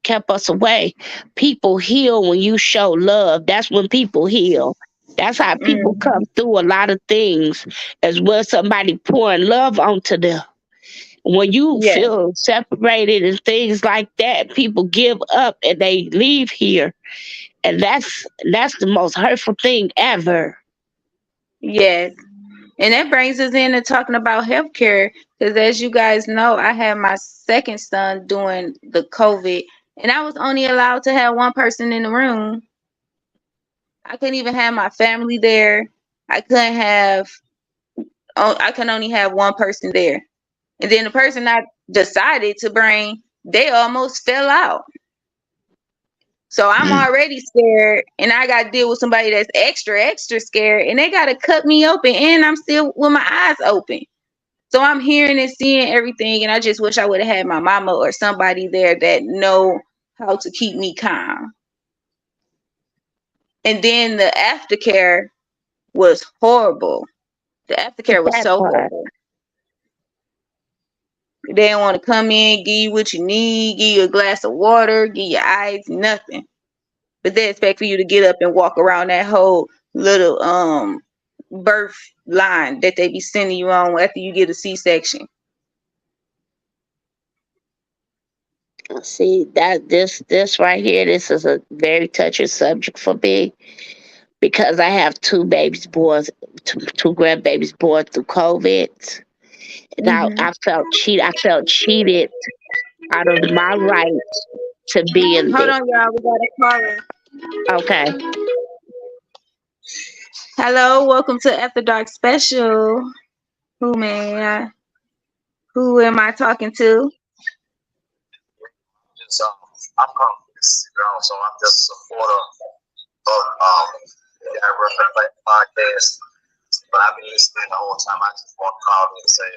kept us away. People heal when you show love. That's when people heal. That's how people come Mhm. through a lot of things, as well as somebody pouring love onto them. When you Yeah. feel separated and things like that, people give up and they leave here. And that's the most hurtful thing ever. Yes. And that brings us into talking about healthcare. Because as you guys know, I had my second son during the COVID, and I was only allowed to have one person in the room. I couldn't even have my family there. I couldn't have. Oh, I can only have one person there. And then the person I decided to bring, they almost fell out. So I'm Mm. already scared, and I got to deal with somebody that's extra, extra scared, and they got to cut me open, and I'm still with my eyes open. So I'm hearing and seeing everything, and I just wish I would have had my mama or somebody there that know how to keep me calm. And then the aftercare was horrible. The aftercare was That so part. horrible. They don't want to come in, give you what you need, give you a glass of water, give you ice, nothing. But they expect for you to get up and walk around that whole little birth line that they be sending you on after you get a C-section. See that this right here, this is a very touching subject for me because I have two grandbabies born through COVID. Now Hmm. I felt cheated out of my right to be in Hold this. on, y'all. We got a caller. Okay. Hello, welcome to After Dark Special. Who may I, who am I talking to? So I'm from this ground, so I'm just a supporter of the Reverend podcast. But I've been listening the whole time. I just want to call in and say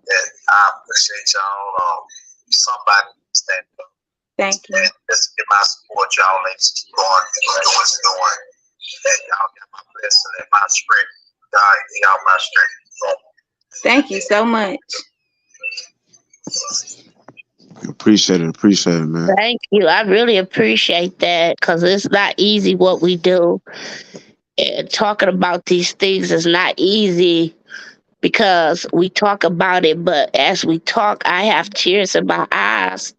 that I appreciate y'all. Somebody stand up Thank you. and just give my support. Y'all ladies keep going, keep doing what you're doing. And y'all got my blessing and my strength. God, y'all my strength. Thank you so much. Appreciate it, man. Thank you. I really appreciate that because it's not easy what we do. And talking about these things is not easy because we talk about it, but as we talk, I have tears in my eyes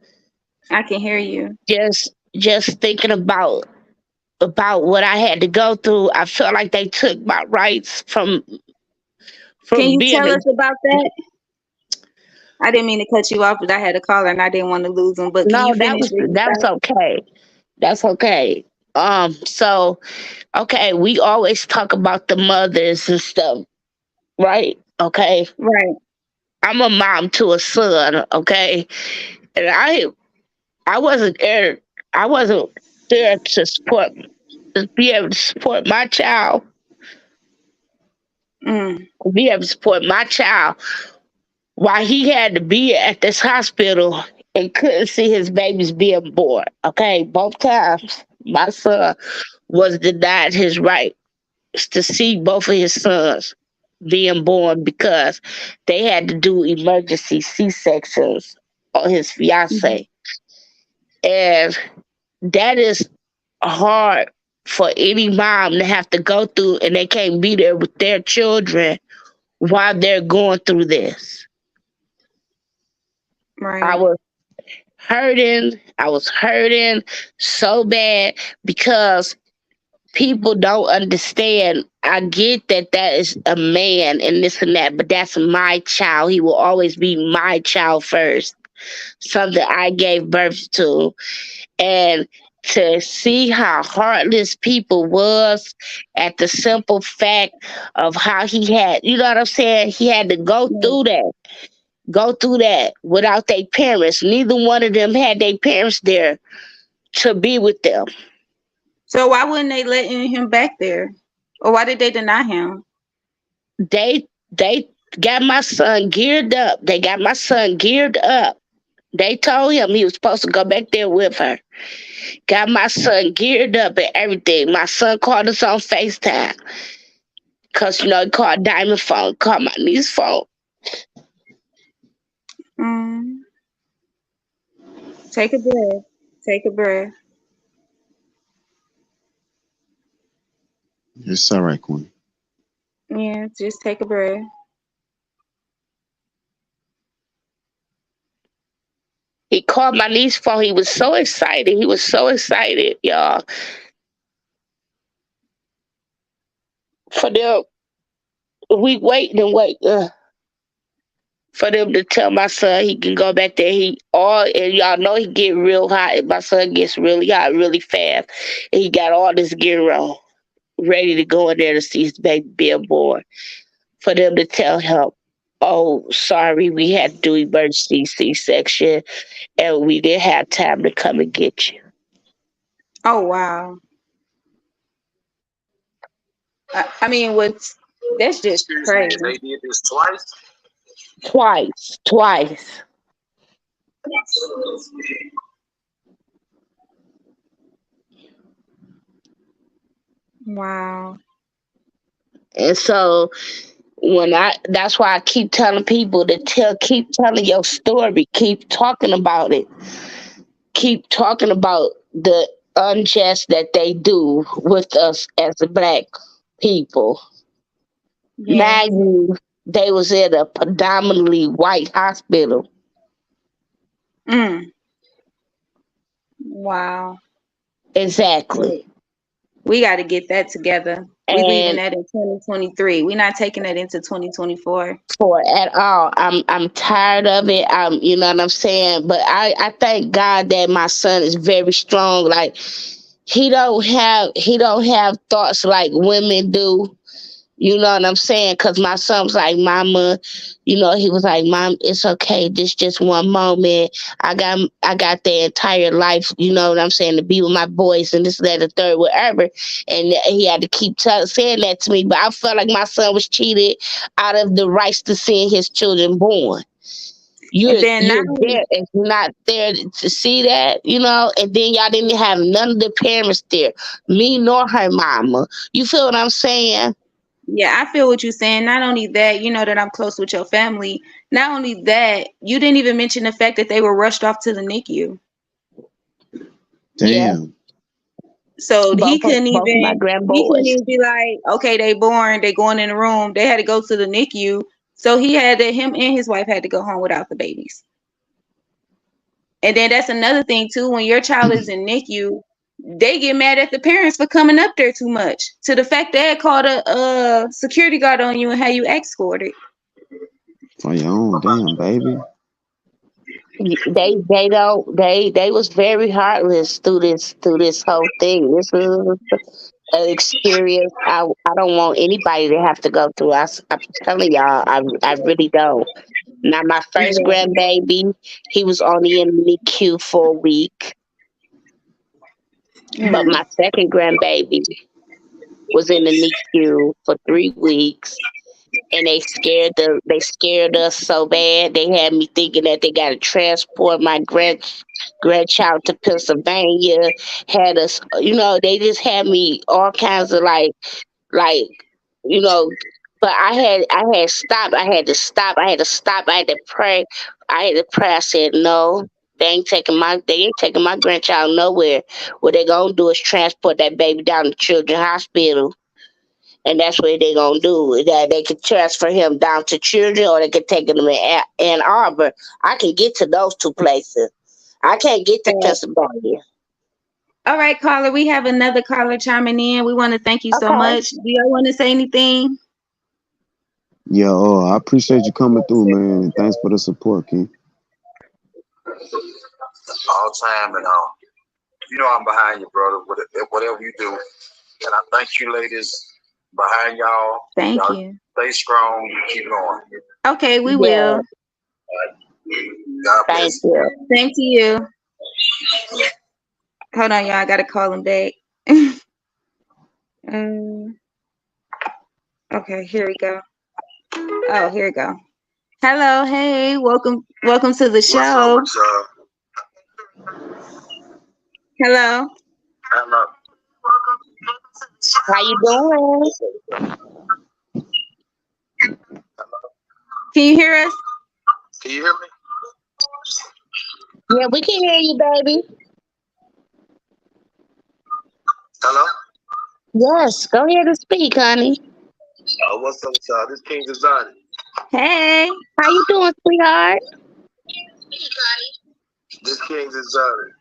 I can hear you. just thinking about what I had to go through. I felt like they took my rights Can from you being tell a us about that? I didn't mean to cut you off, but I had a caller and I didn't want to lose him. But can you no, finish what you that's started? okay. That's okay. So okay, we always talk about the mothers and stuff, right? Okay. Right. I'm a mom to a son, okay? And I wasn't there I wasn't there to be able to support my child, Mm. be able to support my child while he had to be at this hospital and couldn't see his babies being born. Okay, both times my son was denied his right to see both of his sons being born because they had to do emergency C sections on his Mhm. fiance. And that is hard for any mom to have to go through, and they can't be there with their children while they're going through this. I Right. was I was hurting so bad because people don't understand I get that that is a man and this and that, but that's my child. He will always be my child first. Something I gave birth to. And to see how heartless people was at the simple fact of how he had, you know what I'm saying? He had to Yeah. go through that without their parents. Neither one of them had their parents there to be with them. So why wouldn't they letting him back there? Or why did they deny him? They got my son geared up. They got my son geared up. They told him he was supposed to go back there with her. Got my son geared up and everything. My son called us on FaceTime. Cause he called Diamond phone, called my niece's phone. Mm, take a breath. Take a breath. It's all right, Queen. Yeah, just take a breath. He called my niece's phone. He was so excited. He was so excited, y'all. For them, we waiting and wait. For them to tell my son he can go back there. And y'all know he get real hot. And my son gets really hot really fast. And he got all this gear on, ready to go in there to see his baby being born. For them to tell him, oh, sorry, we had to do emergency C-section and we didn't have time to come and get you. Oh wow. I mean, that's just Excuse me, crazy. they did this twice. Twice. Wow. And so that's why I keep telling people keep telling your story, keep talking about it, keep talking about the unjust that they do with us as the black people. Yes. Mind you, they was in a predominantly white hospital. Mm. Wow. Exactly. We got to get that together. We leaving And that in 2023. We're not taking that into 2024. for at all, I'm tired of it. You know what I'm saying? But I thank God that my son is very strong. Like he don't have thoughts like women do. You know what I'm saying? Because my son was like, Mama, he was like, Mom, it's okay. This just one moment. I got the entire life, you know what I'm saying, to be with my boys and this, that, the third, whatever. And he had to keep saying that to me. But I felt like my son was cheated out of the rights to seeing his children born. And You're then not you're only, there and you're not there to see that, and then y'all didn't have none of the parents there, me nor her mama. You feel what I'm saying? yeah, I feel what you're saying. Not only that, you know that I'm close with your family. Not only that, you didn't even mention the fact that they were rushed off to the NICU. Yeah. Damn. So Both of my he couldn't grandboys. even be like, okay, they born, they going in the room. They had to go to the NICU. So him and his wife had to go home without the babies. And then that's another thing too. When your child is in NICU, they get mad at the parents for coming up there too much. To the fact they had called a security guard on you and had you escorted. For your own damn baby. They was very heartless through this whole thing. This is an experience I don't want anybody to have to go through. I'm telling y'all, I really don't. Now my first Yeah. grandbaby, he was only in the NICU for a week, but Mm. my second grandbaby was in the NICU for 3 weeks. And they scared us so bad. They had me thinking that they got to transport my grandchild to Pennsylvania. Had us, they just had me all kinds of like, you know. But I had stopped. I had to stop. I had to stop. I had to pray. I said no. They ain't taking my grandchild nowhere. What they gonna do is transport that baby down to Children's Hospital, and that's what they're gonna do. That they could transfer him down to Children, or they could take him in Ann Arbor. I can get to those two places. I can't get to So Pennsylvania. All right, caller. We have another caller chiming in. We want to thank you so Okay. much. Do y'all want to say anything? Yeah, I appreciate you coming through, man. Thanks for the support, King. All time, and you know I'm behind you, brother. Whatever you do, and I thank you, ladies, behind y'all. Thank Y'all you. stay strong. Keep going. Okay, we Yeah. will. God Thank bless. you. Same to you. Hold on, y'all. I gotta call him back. Okay, here we go. Oh, here we go. Hello, hey, welcome to the What's up show. with y'all? Hello. Hello. How you doing? Can you hear us? Can you hear me? Yeah, we can hear you, baby. Hello. Yes, go ahead and speak, honey. What's up with y'all? This King Design. Hey. How you doing, sweetheart? This King Design.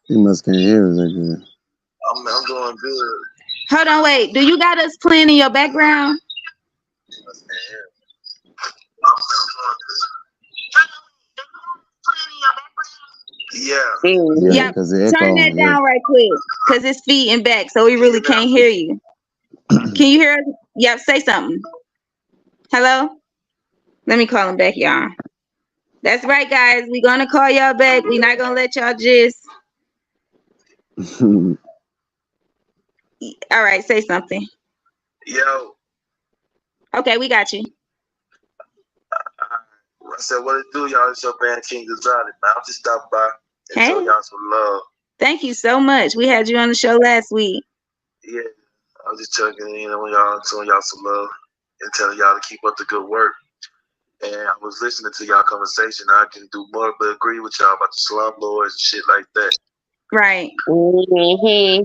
He must can't hear us again. I'm doing good. Hold on, wait. Do you got us playing in your background? Yeah. Mm-hmm. Yeah, Yeah. because the echo. Turn that Yeah. down right quick, cause it's feeding back, so we really can't hear you. Can you hear us? Yep. Say something. Hello. Let me call him back, y'all. That's right, guys. We're gonna call y'all back. We're not gonna let y'all just. All right. Say something. Yo. Okay, we got you. I said, what it do, y'all? It's your man King Design. Man, I'm just stopping by and Hey. show y'all some love. Thank you so much. We had you on the show last week. Yeah. I was just checking in on y'all, showing y'all some love and telling y'all to keep up the good work. And I was listening to y'all conversation. I can do more but agree with y'all about the slum lords and shit like that. Right. Mm-hmm.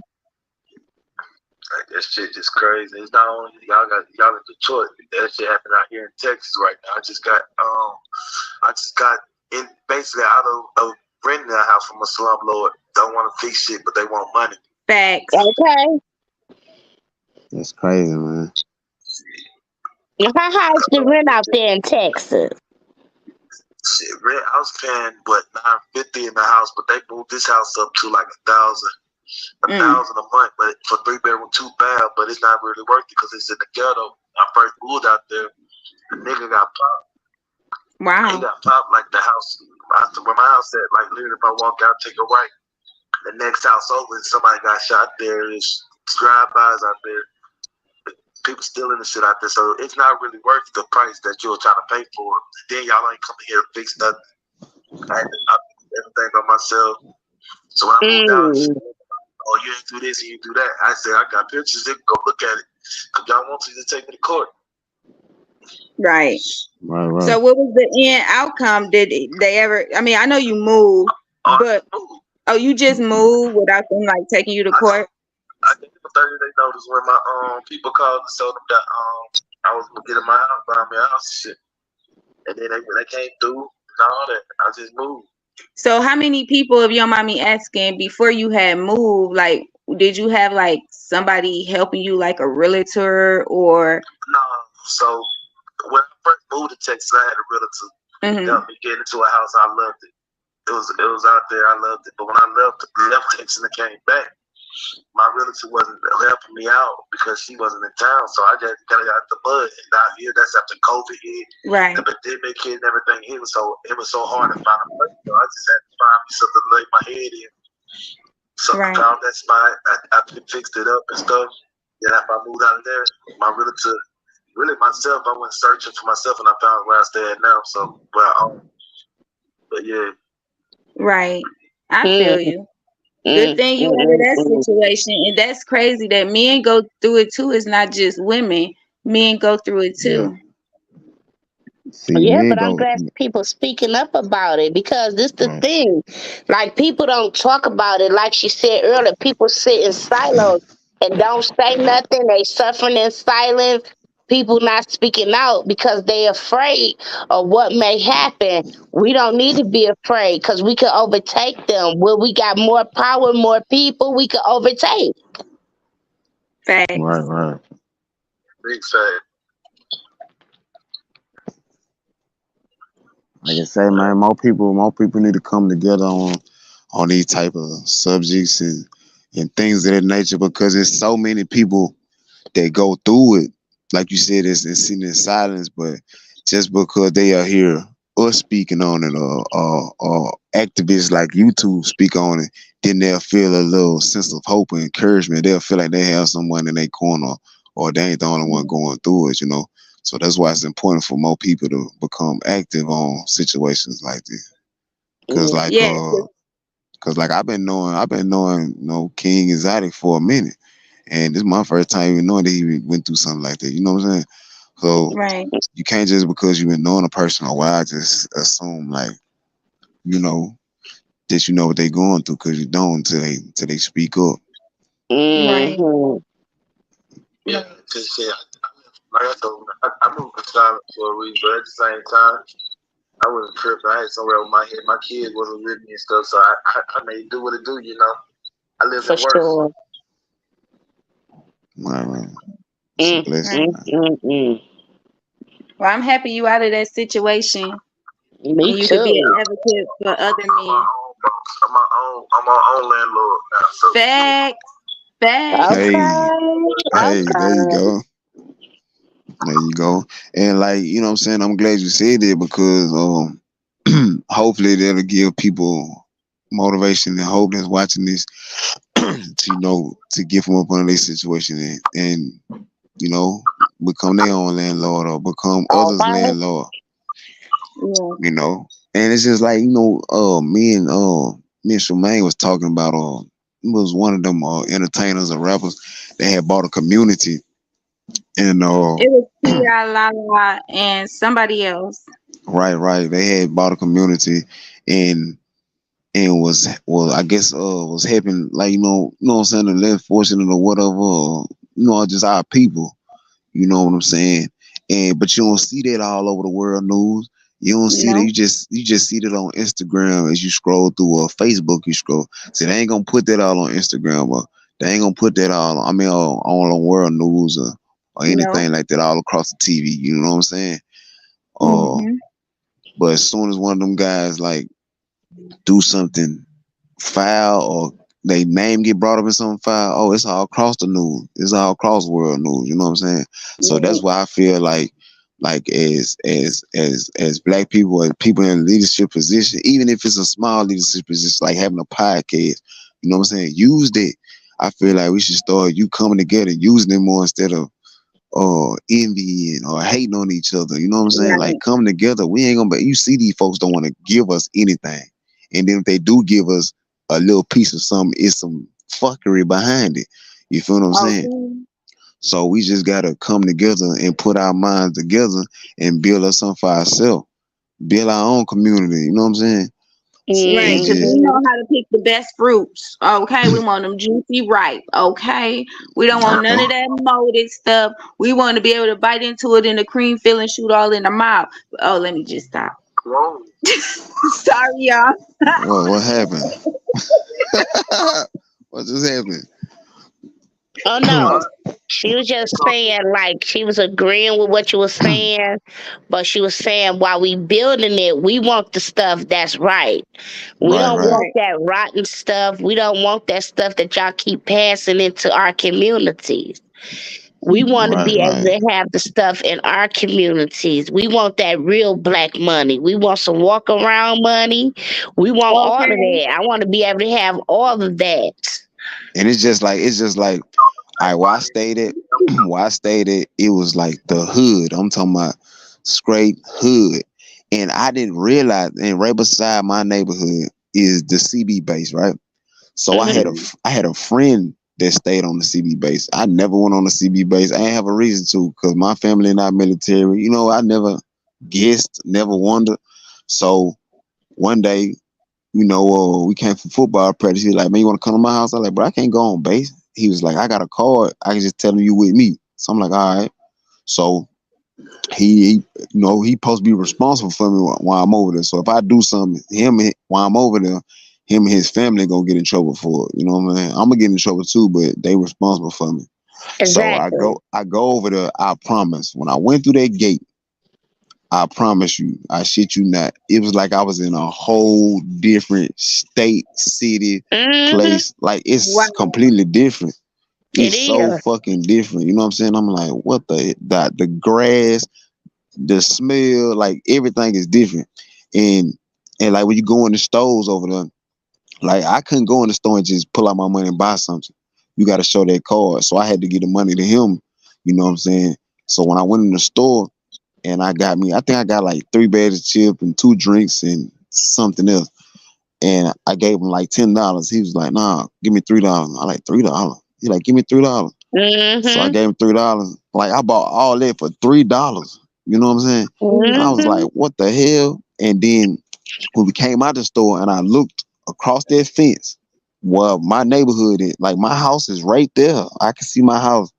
Like that shit just crazy. It's not only y'all in Detroit. That shit happened out here in Texas right now. I just got in basically out of renting a house from a slum lord. Don't want to fix shit, but they want money. Facts. Okay. That's crazy, man. How high is the rent out there in Texas? Shit, rent. I was paying $950 in the house, but they moved this house up to like $1,000 a month, but for 3-bedroom, 2-bath. But it's not really worth it because it's in the ghetto. I first moved out there, the nigga got popped. Wow. He got popped like the house. Where my house at, like literally, if I walk out, take a right, the next house over, and somebody got shot there. There's drive-bys out there. People stealing the shit out there, so it's not really worth the price that you're trying to pay for it. Then y'all ain't coming here to fix nothing. I had to do everything by myself. So when I moved out, oh, you ain't do this and you do that. I said, I got pictures. They can go look at it. Because y'all want to just take me to court. Right. Right. So what was the end outcome? Did they ever? I mean, I know you moved, but you just moved without them like taking you to court. I gave them a 30-day notice when my people called and told them that I was gonna get in my house, buy me a house and shit. And then they came through and all that. I just moved. So how many people, if you don't mind me asking, before you had moved, like, did you have like somebody helping you, like a realtor or? No. So when I first moved to Texas, I had a realtor help me get into a house. I loved it. It was out there. I loved it. But when I left Texas and came back, my realtor wasn't helping me out because she wasn't in town. So I just got out the mud. And now here, that's after COVID hit, right? The pandemic hit and everything. It was so hard to find a place. So I just had to find me something to lay my head in. So I found that spot. I fixed it up and stuff. Then after I moved out of there, my realtor, really myself, I went searching for myself and I found where I stay at now. So, but yeah. Right. I feel you. Good thing you out of that situation. And that's crazy that men go through it too. It's not just women. Men go through it too. Yeah, but I'm glad people speaking up about it because this the thing. Like, people don't talk about it. Like she said earlier, people sit in silos and don't say nothing. They suffering in silence. people not speaking out because they afraid of what may happen. We don't need to be afraid because we can overtake them. When we got more power, more people, we can overtake. Right, Facts. right. Big fact. Like I say, man, more people need to come together on these type of subjects and things of that nature because there's so many people that go through it. Like you said, it's sitting in silence, but just because they are here, us speaking on it, or activists like you two speak on it, then they'll feel a little sense of hope and encouragement. They'll feel like they have someone in their corner, or they ain't the only one going through it, you know. So that's why it's important for more people to become active on situations like this. Cause Mm. like Yeah. cause like I've been knowing King Exotic for a minute, and this is my first time even knowing that he went through something like that. You know what I'm saying? So Right. you can't just because you've been knowing a person a while just assume like you know that you know what they going through because you don't until they speak up. Right. Mhm. Yeah, cause shit, like I told you, I moved to Charlotte for a reason, but at the same time, I wasn't tripping. I had somewhere with my head. My kids wasn't with me and stuff, so I made do what it do, you know. I lived For in worse. sure. Right. It's a Mm, blessing, Right. mm, man. mm, mm. Well, I'm happy you out of that situation Me and you could be too. an advocate for other I'm my men. own boss. I'm my own landlord now. So shit. Facts. Facts. Hey, Okay. hey, there you Okay. go. There you go. And like, you know what I'm saying? I'm glad you said that because hopefully that'll give people motivation and hope that's watching this to to get from up under their situation and you know become their own landlord or become All others' right. landlord, Yeah. you know. And it's just like, me and Shemaine was talking about it was one of them entertainers or rappers that had bought a community and It was T.I. Lala and somebody else. right. They had bought a community and was well, I guess was helping like what I'm saying, the less fortunate or whatever, or, just our people. You know what I'm saying? And but you don't see that all over the world news. You don't see that. No. You just see that on Instagram as you scroll through Facebook. You scroll. See, they ain't gonna put that all on Instagram, but they ain't gonna put that all. I mean, on world news or No. anything like that all across the TV. You know what I'm saying? Uh, Mm-hmm. but as soon as one of them guys like do something foul or they name get brought up in some foul, oh, it's all across the news. It's all across world news. You know what I'm saying? So Yeah. that's why I feel like as black people and people in leadership position, even if it's a small leadership position, like having a podcast, you know what I'm saying? Use that. I feel like we should start you coming together and using it more instead of envying or hating on each other. You know what I'm saying? Like Right. come together. We ain't gonna. You see, these folks don't want to give us anything, and then if they do give us a little piece of something, it's some fuckery behind it. You feel what I'm saying? Okay. So we just gotta come together and put our minds together and build us something for ourselves. Build our own community. You know what I'm saying? Right, And because we just know Mhm. how to pick the best fruits. Okay, we want them juicy ripe. Okay, we don't want none okay. of that molded stuff. We want to be able to bite into it in the cream fill and shoot all in the mouth. Oh, let me just stop. Whoa. Sorry, y'all. What happened? What just happened? Oh no. She was just saying like she was agreeing with what you were saying, but she was saying while we building it, we want the stuff that's right. We don't Right. want Right. that rotten stuff. We don't want that stuff that y'all keep passing into our communities. We want to be able Right. to have the stuff in our communities. We want that real black money. We want some walk around money. We want all of Okay. that. I want to be able to have all of that. And it's just like I where I stayed at where I stayed at, it was like the hood. I'm talking about straight hood. And I didn't realize and right beside my neighborhood is the CB base, right? So I had a Hmm. Mhm. I had a friend that stayed on the CB base. I never went on the CB base. I didn't have a reason to because my family not military. I never guessed, never wondered. So one day we came from football practice. He was like, man, you want to come to my house? I was like, bro, I can't go on base. He was like, I got a card. I can just tell him you with me. So I'm like, all right. So he supposed to be responsible for me while I'm over there. So if I do something, while I'm over there, him and his family gonna get in trouble for it. You know what I'm saying? I'm gonna get in trouble too, but they responsible for me. So Exactly. I go over there. I promise. When I went through that gate, I promise you, I shit you not. It was like I was in a whole different state, city, Hmm. place. Like Wow. it's completely different. It It's so is. fucking different. You know what I'm saying? I'm like, what the grass, the smell, like everything is different. And like when you go in the stores over there, like I couldn't go in the store and just pull out my money and buy something. You got to show that card. So I had to give the money to him. You know what I'm saying? So when I went in the store and I think I got like 3 bags of chips and 2 drinks and something else. And I gave him like $10. He was like, nah, give me $3. I like $3. He like, give me $3. So I Hmm. gave him $3. Like I bought all that for $3. You know what I'm saying? I was like, Hmm. what the hell? And then when we came out the store and I looked across that fence, well, my neighborhood is like my house is right there. I can see my house.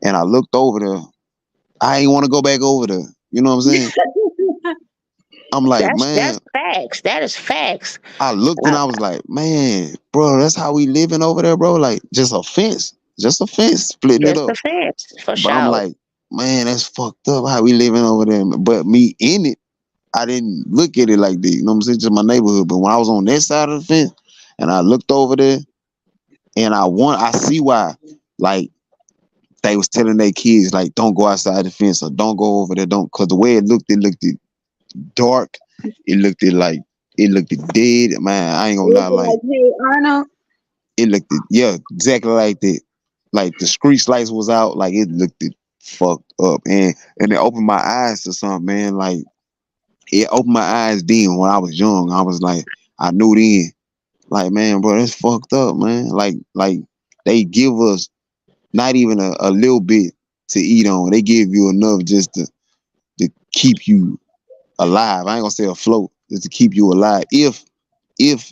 And I looked over there. I ain't want to go back over there. You know what I'm saying? I'm like, That's man, facts. That is facts. I looked and Uh, I was like, man, bro, that's how we living over there, bro. Like just a fence, splitting it just up. the fence for But I'm sure. like, man, that's fucked up how we living over there. But me in it, I didn't look at it like that. You know what I'm saying? Just my neighborhood. But when I was on that side of the fence and I looked over there and I see why, like, they was telling their kids, like, don't go outside the fence or don't go over there. Don't, because the way it looked dark. It looked like, it looked dead. Man, I ain't gonna lie. Was it Like, like, hey Arnold? it looked, yeah, exactly like that. Like, the street lights was out. Like, it looked fucked up. And it opened my eyes to something, man. Like, it opened my eyes then when I was young. I was like, I knew then, like, man, bro, that's fucked up, man. Like they give us not even a little bit to eat on. They give you enough just to keep you alive. I ain't gonna say afloat, just to keep you alive. If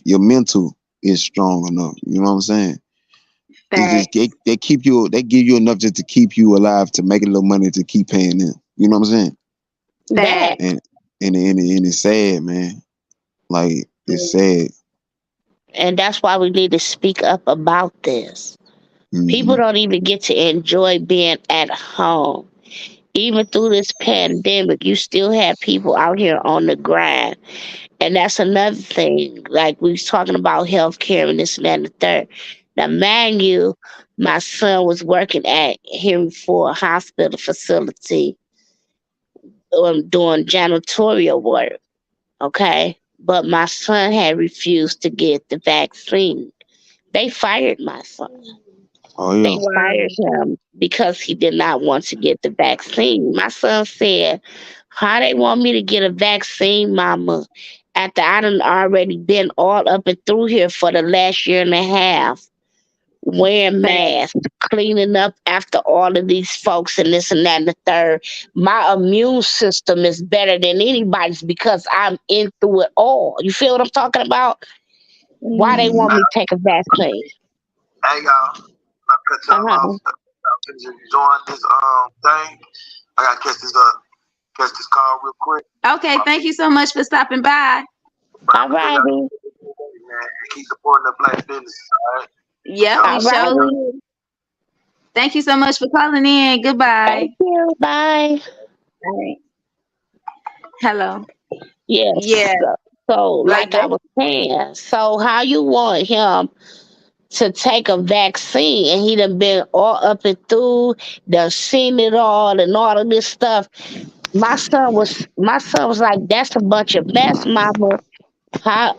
your mental is strong enough, you know what I'm saying? It's just Facts. they give you enough just to keep you alive to make a little money to keep paying them. You know what I'm saying? That. Facts. And and it's sad, man. Like it's sad. And that's why we need to speak up about this. People Hmm. don't even get to enjoy being at home. Even through this pandemic, you still have people out here on the grind. And that's another thing. Like we was talking about healthcare and this and that and the third. Now, mind you, my son was working at him for a hospital facility doing janitorial work. Okay. But my son had refused to get the vaccine. They fired my son. Oh yeah. They fired Wow. him because he did not want to get the vaccine. My son said, how they want me to get a vaccine, mama, after I done already been all up and through here for the last year and a half, wearing Facts. masks, cleaning up after all of these folks and this and that and the third. My immune system is better than anybody's because I'm in through it all. You feel what I'm talking about? Why they Mm. want Hmm. me to take a vaccine? Hey y'all, I cut y'all off. Uh-huh. Y'all finish enjoying this thing. I gotta catch this call real quick. Okay, My thank you so much for stopping by. All promise to y'all, righty. man. Keep supporting the black businesses, all right? Yep, Y'all we All be good. surely righty. will. Thank you so much for calling in. Goodbye. Thank you. Bye. All right. Hello. Yes. Yeah, So, like like I that. was saying, so how you want him to take a vaccine and he done been all up and through, done seen it all and all of this stuff. My son was like, that's a bunch of mess, mama. How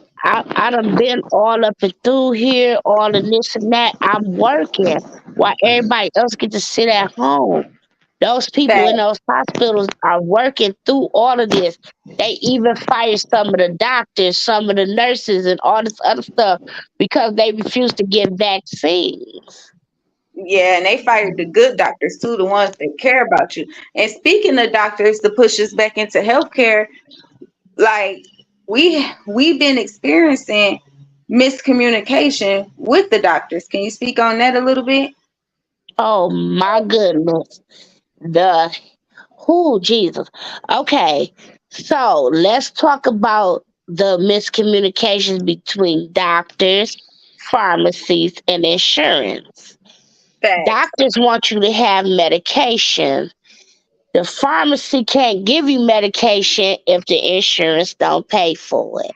I done been all up and through here, all of this and that. I'm working while everybody else get to sit at home. Those people in Facts. those hospitals are working through all of this. They even fired some of the doctors, some of the nurses, and all this other stuff because they refused to get vaccines. Yeah, and they fired the good doctors too, the ones that care about you. And speaking of doctors, to push us back into healthcare, like we've been experiencing miscommunication with the doctors. Can you speak on that a little bit? Oh my goodness. The Who, Jesus. Okay, so let's talk about the miscommunications between doctors, pharmacies, and insurance. Facts. Doctors want you to have medication. The pharmacy can't give you medication if the insurance don't pay for it.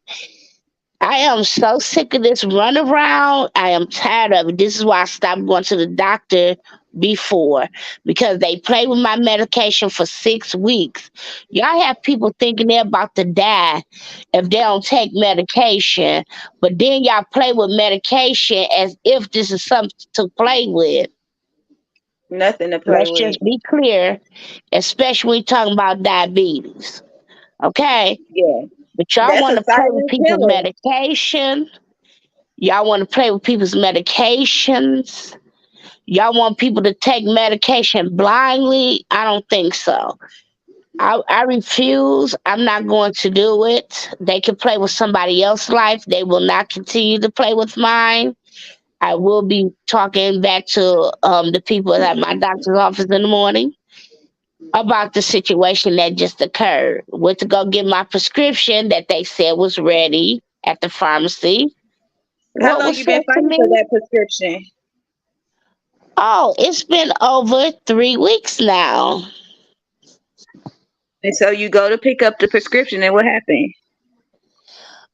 I am so sick of this runaround. I am tired of it. This is why I stopped going to the doctor before, because they play with my medication for 6 weeks. Y'all have people thinking they're about to die if they don't take medication, but then y'all play with medication as if this is something to play with. Nothing to play Let's with. just be clear, especially when you're talking about diabetes. Okay? Yeah. But y'all That's want a to play with silent people's killer. medication. Y'all want to play with people's medications. Y'all want people to take medication blindly. I don't think so. I refuse. I'm not going to do it. They can play with somebody else's life. They will not continue to play with mine. I will be talking back to the people at my doctor's office in the morning about the situation that just occurred. Went to go get my prescription that they said was ready at the pharmacy. How What long was you said been to fighting for me? that prescription? Oh, it's been over 3 weeks now. And so you go to pick up the prescription, and what happened?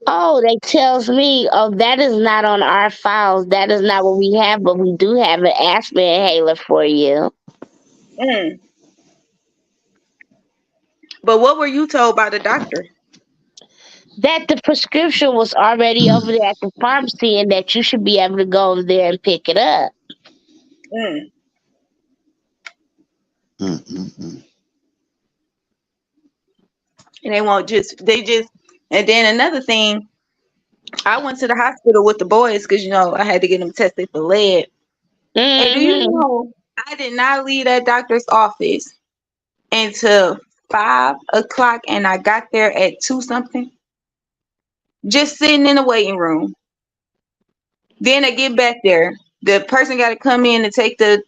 Oh, they tells me, oh, that is not on our files. That is not what we have, but we do have an asthma inhaler for you. Mm. But what were you told by the doctor? That the prescription was already over there at the pharmacy and that you should be able to go over there and pick it up. Mm. Mm-mm-mm. And and then another thing, I went to the hospital with the boys because, I had to get them tested for lead. And do you Mm-hmm. know, I did not leave that doctor's office until 5 o'clock, and I got there at 2 something, just sitting in the waiting room. Then I get back there. The person got to come in and take the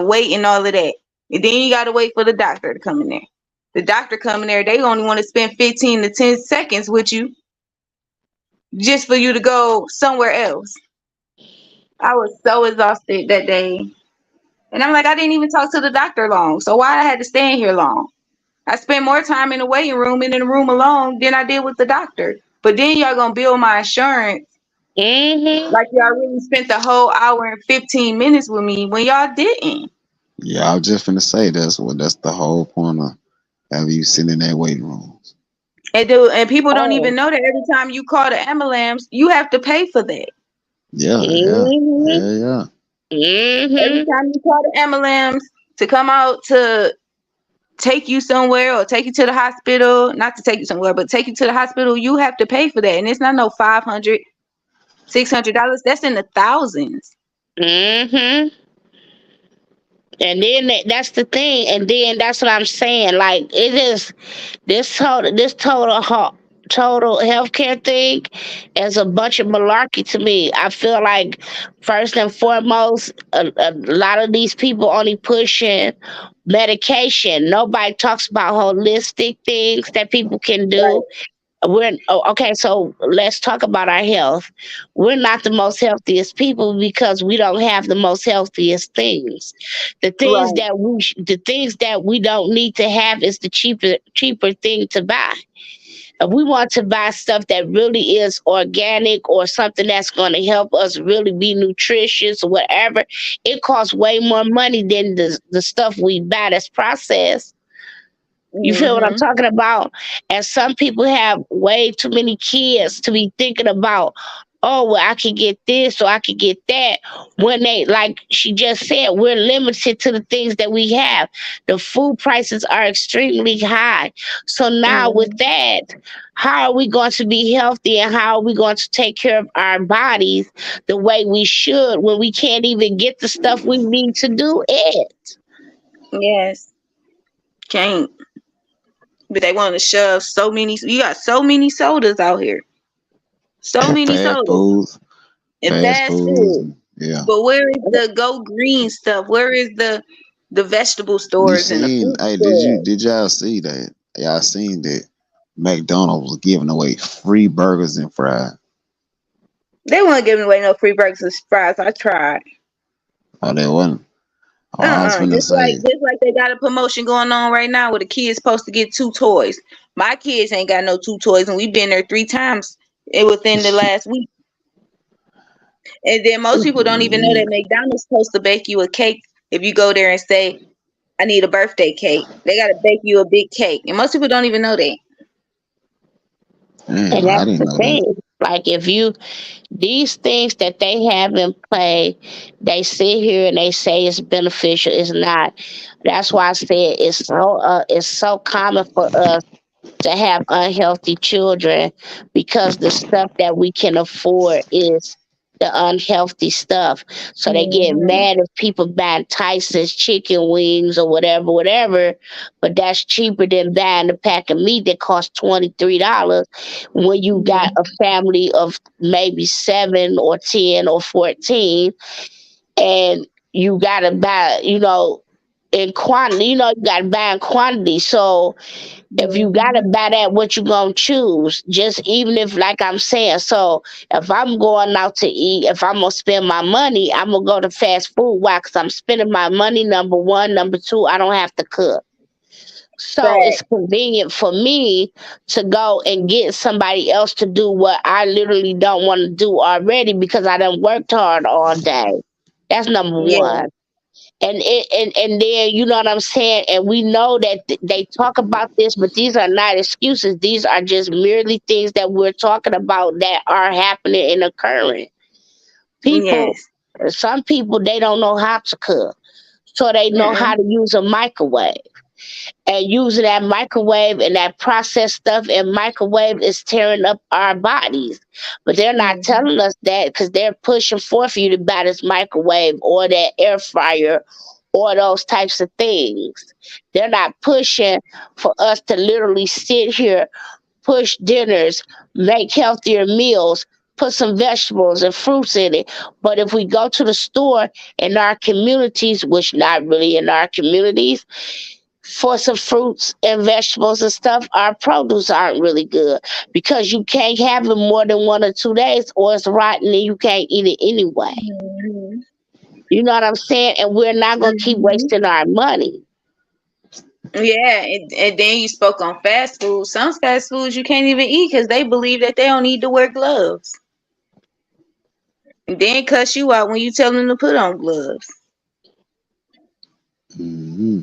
weight and all of that. And then you got to wait for the doctor to come in there. The doctor coming there, they only want to spend 15 to 10 seconds with you just for you to go somewhere else. I was so exhausted that day. And I'm like, I didn't even talk to the doctor long. So why I had to stay in here long? I spent more time in the waiting room and in the room alone than I did with the doctor. But then y'all gonna bill my insurance Mm-hmm. like y'all really spent the whole hour and 15 minutes with me when y'all didn't. Yeah, I was just finna say that's the whole point of having you sitting in that waiting room. And people don't even Oh. know that every time you call the ambulance, you have to pay for that. Yeah, yeah, Mm-hmm. yeah, yeah. Every Mm-hmm. time you call the ambulance to come out to take you somewhere or take you to the hospital, not to take you somewhere, but take you to the hospital, you have to pay for that. And it's not no $500, $600. That's in the thousands. Mm-hmm. And then that's the thing. And then that's what I'm saying. Like it is this total healthcare thing is a bunch of malarkey to me. I feel like first and foremost, a lot of these people only pushing medication. Nobody talks about holistic things that people can do. Right. Okay, so let's talk about our health. We're not the most healthiest people because we don't have the most healthiest things. Right. The things that we don't need to have is the cheaper thing to buy. If we want to buy stuff that really is organic or something that's going to help us really be nutritious or whatever, it costs way more money than the stuff we buy that's processed. You feel what I'm Mm-hmm. talking about? And some people have way too many kids to be thinking about, oh, well, I could get this or I could get that. When they, like she just said, we're limited to the things that we have. The food prices are extremely high. So now, with Mm-hmm. that, how are we going to be healthy and how are we going to take care of our bodies the way we should when we can't even get the stuff we need to do it? Yes. Can't. But they want to shove so many. You got so many sodas out here. So many fast sodas foods, and fast fast foods, food. and yeah. But where is the go green stuff? Where is the vegetable You stores and the seen? fruit Hey, stores. did y'all see that? Y'all seen that McDonald's was giving away free burgers and fries? They weren't giving away no free burgers and fries. I tried. Oh, that wasn't. Oh, I was finna say. Just like they got a promotion going on right now where the kids supposed to get 2 toys. My kids ain't got no 2 toys, and we've been there 3 times within the last week. And then most people don't even know that Mm, McDonald's supposed to bake you a cake if you go there and say, "I need a birthday cake." They gotta bake you a big cake, and most people don't even know that. damn, And I that's didn't the know that. thing. Like if you these things that they have in play, they sit here and they say it's beneficial. It's not. That's why I said it's so common for us to have unhealthy children because the stuff that we can afford is the unhealthy stuff. So they get Hmm. mad if people buy Tyson's chicken wings or whatever, whatever, but that's cheaper than buying a pack of meat that costs $23 when you got a family of maybe 7 or 10 or 14 and you gotta buy, in quantity, you gotta buy in quantity. So if you gotta Hmm. buy that, what you gonna choose? Just even if, like I'm saying, so if I'm going out to eat, if I'm gonna spend my money, I'm gonna go to fast food. Why? Because I'm spending my money. Number one, number two, I don't have to cook. So it's Right. convenient for me to go and get somebody else to do what I literally don't want to do already because I done worked hard all day. That's number Yeah. one. And then you know what I'm saying, and we know that they talk about this, but these are not excuses. These are just merely things that we're talking about that are happening and occurring. People, Yes. some people, they don't know how to cook, so they know how Mm-mm. to use a microwave, and using that microwave and that processed stuff in microwave is tearing up our bodies. But they're not Hmm. telling us that because they're pushing for you to buy this microwave or that air fryer or those types of things. They're not pushing for us to literally sit here, push dinners, make healthier meals, put some vegetables and fruits in it. But if we go to the store in our communities, which not really in our communities, for some fruits and vegetables and stuff, our produce aren't really good because you can't have it more than 1 or 2 days or it's rotten and you can't eat it anyway. Hmm. You know what I'm saying? And we're not going to keep Hmm. wasting our money. Yeah, and then you spoke on fast food. Some fast foods you can't even eat because they believe that they don't need to wear gloves. And then cuss you out when you tell them to put on gloves. Hmm.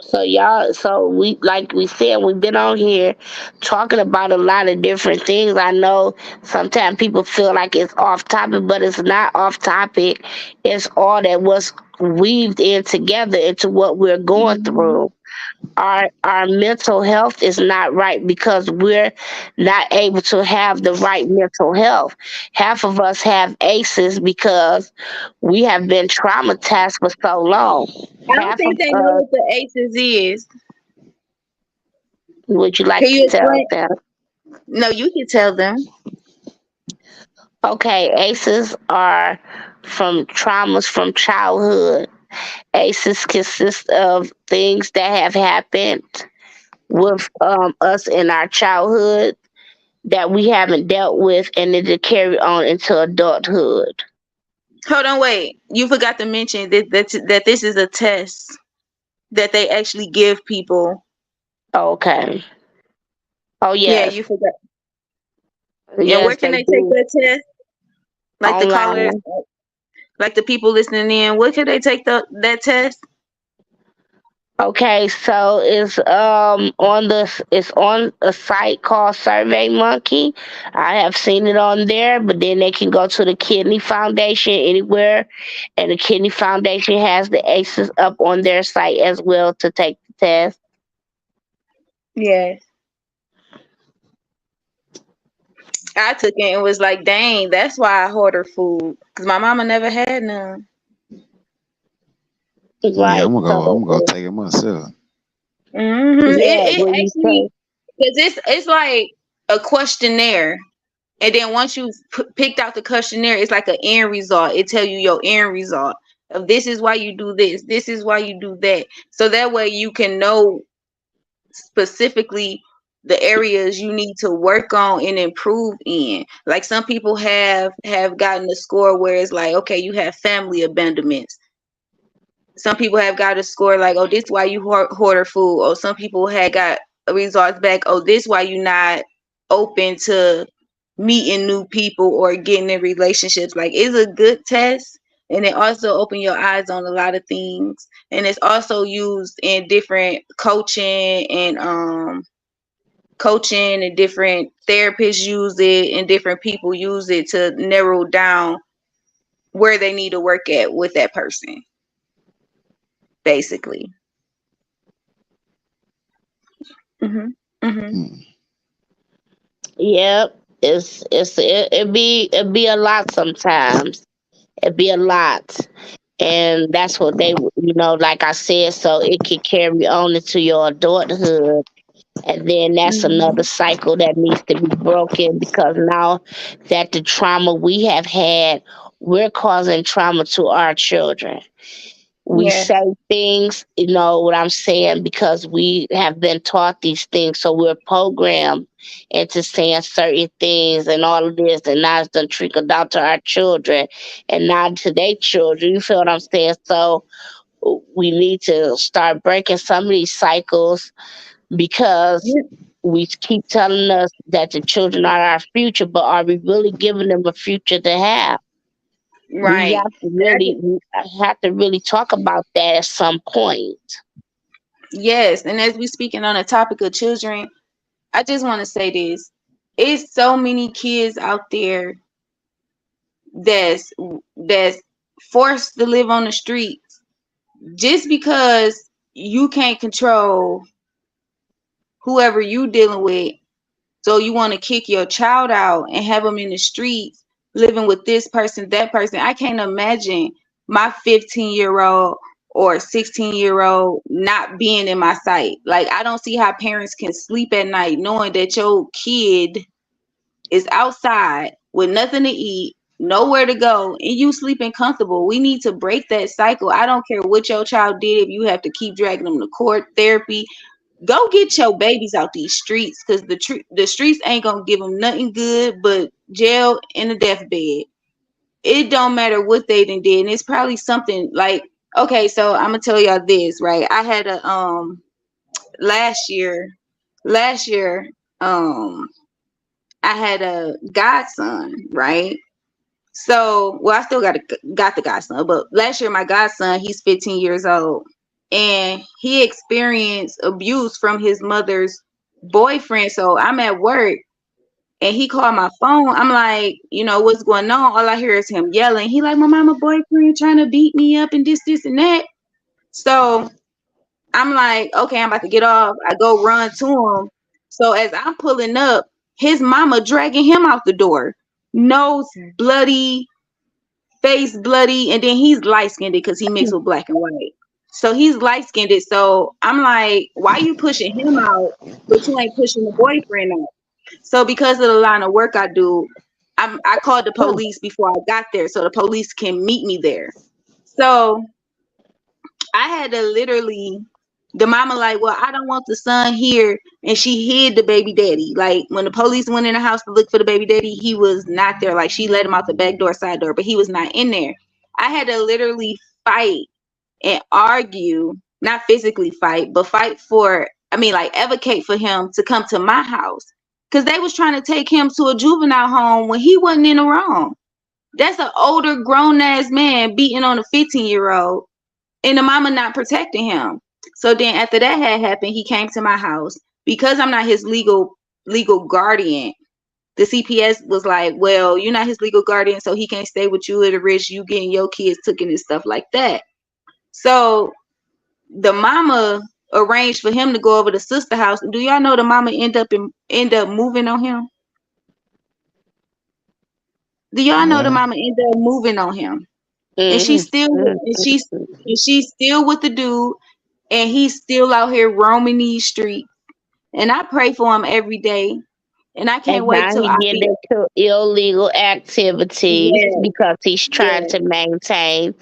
So y'all, so we like we said, we've been on here talking about a lot of different things. I know sometimes people feel like it's off topic, but it's not off topic. It's all that was weaved in together into what we're going Hmm. through. Our mental health is not right because we're not able to have the right mental health. Half of us have ACEs because we have been traumatized for so long. I don't Half of think they know us, what the ACEs is. would you like Can to you tell explain? them? No, you can tell them. Okay, ACEs are from traumas from childhood. ACEs consist of things that have happened with us in our childhood that we haven't dealt with and it carry on into adulthood. Hold on, wait. You forgot to mention that this is a test that they actually give people. Okay. Oh Yeah, yes, you forgot. And where yes can they they take do. that test? Like the callers, Online. like the people listening in. Where can they take that test? Okay, so it's on a site called Survey Monkey. I have seen it on there, but then they can go to the Kidney Foundation anywhere, and the Kidney Foundation has the ACEs up on their site as well to take the test. Yes. I took it and was like, dang, that's why I hoarder food. Because my mama never had none. Yeah, Right. I'm So gonna go take it myself. It, yeah, it when you actually, say because it's like a questionnaire. And then once you've picked out the questionnaire, it's like an end result. It tell you your end result. of this is why you do this is why you do that. So that way you can know specifically the areas you need to work on and improve in. Like some people have gotten a score where it's like, okay, you have family abandonments. Some people have got a score like, oh, this why you hoarder food. Or some people had got results back, oh, this why you not open to meeting new people or getting in relationships. Like, it's a good test, and it also open your eyes on a lot of things. And it's also used in different coaching and different therapists use it and different people use it to narrow down where they need to work at with that person, basically. Mhm. Mhm. Mm. Yep. It be a lot sometimes. It be a lot. And that's what they, like I said, so it can carry on into your adulthood. And then that's another Mhm. cycle that needs to be broken, because now that the trauma we have had, we're causing trauma to our children. We Yes. say things, you know what I'm saying, because we have been taught these things. So we're programmed into saying certain things and all of this, and now it's done trickled down to our children and not to their children. You feel what I'm saying? So we need to start breaking some of these cycles, because Yeah. we keep telling us that the children are our future, but are we really giving them a future to have? We Right. have to really we have to really talk about that at some point. Yes. And as we speaking on the topic of children, I just want to say this. It's so many kids out there that's that's forced to live on the streets just because you can't control whoever you dealing with. So you want to kick your child out and have them in the streets living with this person, that person. I can't imagine my 15-year-old or 16-year-old not being in my sight. Like, I don't see how parents can sleep at night knowing that your kid is outside with nothing to eat, nowhere to go, and you sleeping comfortable. We need to break that cycle. I don't care what your child did. If you have to keep dragging them to court, therapy, go get your babies out these streets, because the streets ain't gonna give them nothing good but jail and a deathbed. It don't matter what they done did, and it's probably something like, okay, so I'm gonna tell y'all this, right? I had a last year um I had a godson, right? So, well, I still got the godson, but last year my godson, he's 15 years old, and he experienced abuse from his mother's boyfriend. So I'm at work, and he called my phone. I'm like, what's going on? All I hear is him yelling. He like, my mama boyfriend trying to beat me up and this and that. So I'm like, okay, I'm about to get off. I go run to him. So as I'm pulling up, his mama dragging him out the door, nose bloody, face bloody, and then he's light skinned because he mixed with black and white. So he's light skinned. So I'm like, why you pushing him out, but you ain't pushing the boyfriend out? So because of the line of work I do, I called the police before I got there, so the police can meet me there. So I had to literally, the mama like, well, I don't want the son here, and she hid the baby daddy. Like, when the police went in the house to look for the baby daddy, he was not there. Like, she let him out the back door, side door, but he was not in there. I had to literally fight and argue, not physically fight, but fight for, like, advocate for him to come to my house, because they was trying to take him to a juvenile home when he wasn't in the wrong. That's an older grown ass man beating on a 15-year-old, and the mama not protecting him. So then after that had happened, he came to my house. Because I'm not his legal guardian, the CPS was like, well, you're not his legal guardian, so he can't stay with you at a risk you getting your kids taken and stuff like that. So the mama arranged for him to go over to sister house. Do y'all know the mama end up moving on him? Do y'all know the Wow. mama ended up moving on him? And Mhm. she's still with the dude, and he's still out here roaming these streets. And I pray for him every day. And I can't And wait now till he I get be, into illegal activities yes, because he's trying yes, to maintain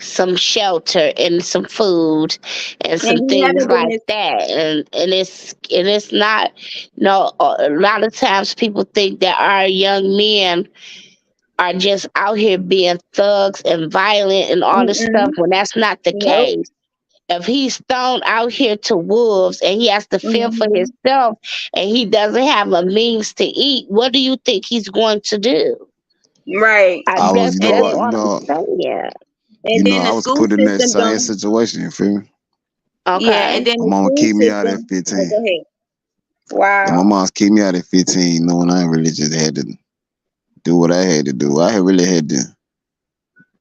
some shelter and some food and And some he things haven't been like this. that. And it's not, a lot of times people think that our young men are just out here being thugs and violent and all this stuff Mm-mm. when that's not the Nope. case. If he's thrown out here to wolves and he has to fend for Hmm. himself and he doesn't have a means to eat, what do you think he's going to do? Right. I I was, that's you know And that's what, then, what I'm saying. I the was school put in that system same don't. situation. You feel me? Yeah, Okay. and then My the mama school keep me out at system. Oh, 15. go ahead. Yeah, my Wow. mom's keep me out at 15. You know, when I really just had to do what I had to do. I had really had to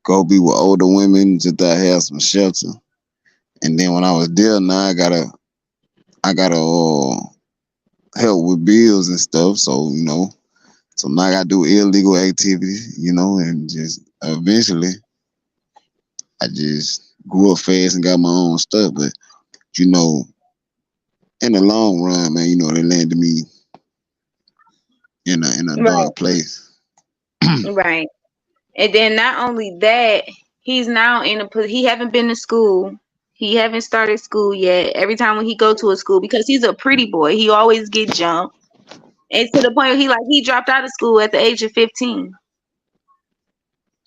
go be with older women just to have some shelter. And then when I was there, now I gotta help with bills and stuff. So so now I gotta do illegal activities. And just eventually I just grew up fast and got my own stuff. But you know, in the long run, man, they landed me in a Right. dark place. Right. And then not only that, he's now in he haven't been to school. He haven't started school yet. Every time when he go to a school, because he's a pretty boy, he always get jumped. And to the point where he dropped out of school at the age of 15.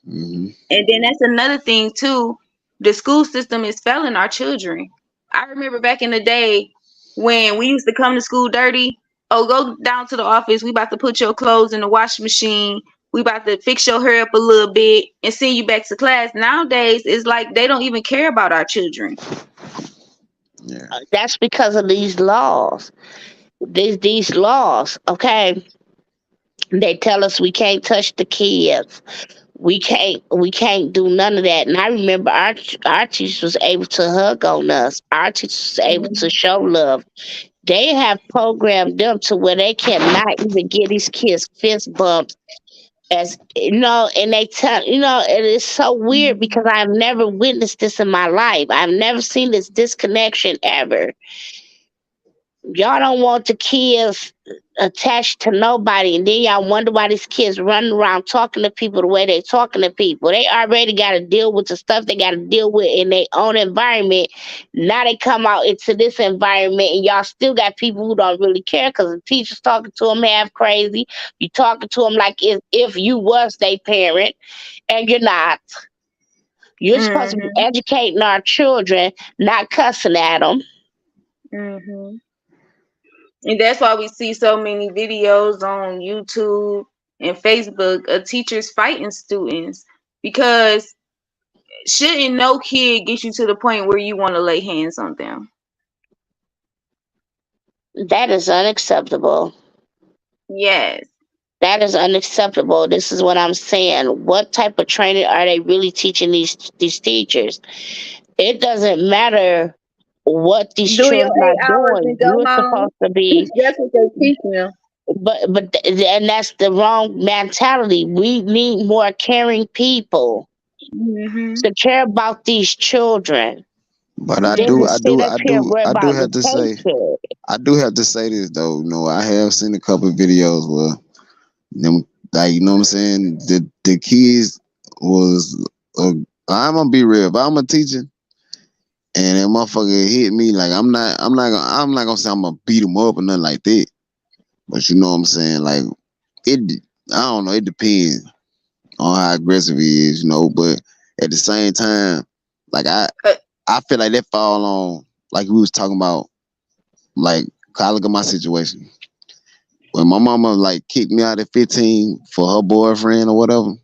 Hmm. And then that's another thing too. The school system is failing our children. I remember back in the day when we used to come to school dirty. Oh, go down to the office. We about to put your clothes in the washing machine. We about to fix your hair up a little bit and send you back to class. Nowadays, it's like they don't even care about our children. Yeah. That's because of these laws. These laws, okay? They tell us we can't touch the kids. We can't do none of that. And I remember our teacher was able to hug on us. Our teacher was able to Mhm. show love. They have programmed them to where they cannot even give these kids fist bumps, as and they tell it is so weird because I've never witnessed this in my life. I've never seen this disconnection ever. Y'all don't want the kids attached to nobody, and then y'all wonder why these kids running around talking to people the way they talking to people. They already got to deal with the stuff they got to deal with in their own environment. Now they come out into this environment, and y'all still got people who don't really care because the teacher's talking to them half crazy. You talking to them like if you was their parent, and you're not. You're supposed to be Mhm. educating our children, not cussing at them. Mhm. And that's why we see so many videos on YouTube and Facebook of teachers fighting students, because shouldn't no kid get you to the point where you want to lay hands on them? That is unacceptable. Yes. That is unacceptable. This is what I'm saying. What type of training are they really teaching these teachers? It doesn't matter what these Do your children are 8 hours and doing. go You're home. supposed to be, That's what they teach them. and that's the wrong mentality. We need more caring people Mhm. to care about these children. But I Then do, to Mhm. I sit do, up I here and do, worry I do about the have to say, paycheck. I do have to say this though. I have seen a couple of videos where them, like, what I'm saying, the kids was, I'm gonna be real. If I'm a teacher and that motherfucker hit me, like, I'm not gonna say I'm gonna beat him up or nothing like that. But you know what I'm saying, like, it, I don't know, it depends on how aggressive he is, but at the same time, like, Uh, I feel like that fall on, like we was talking about, like, 'cause I look at my situation. When my mama like kicked me out at 15 for her boyfriend or whatever,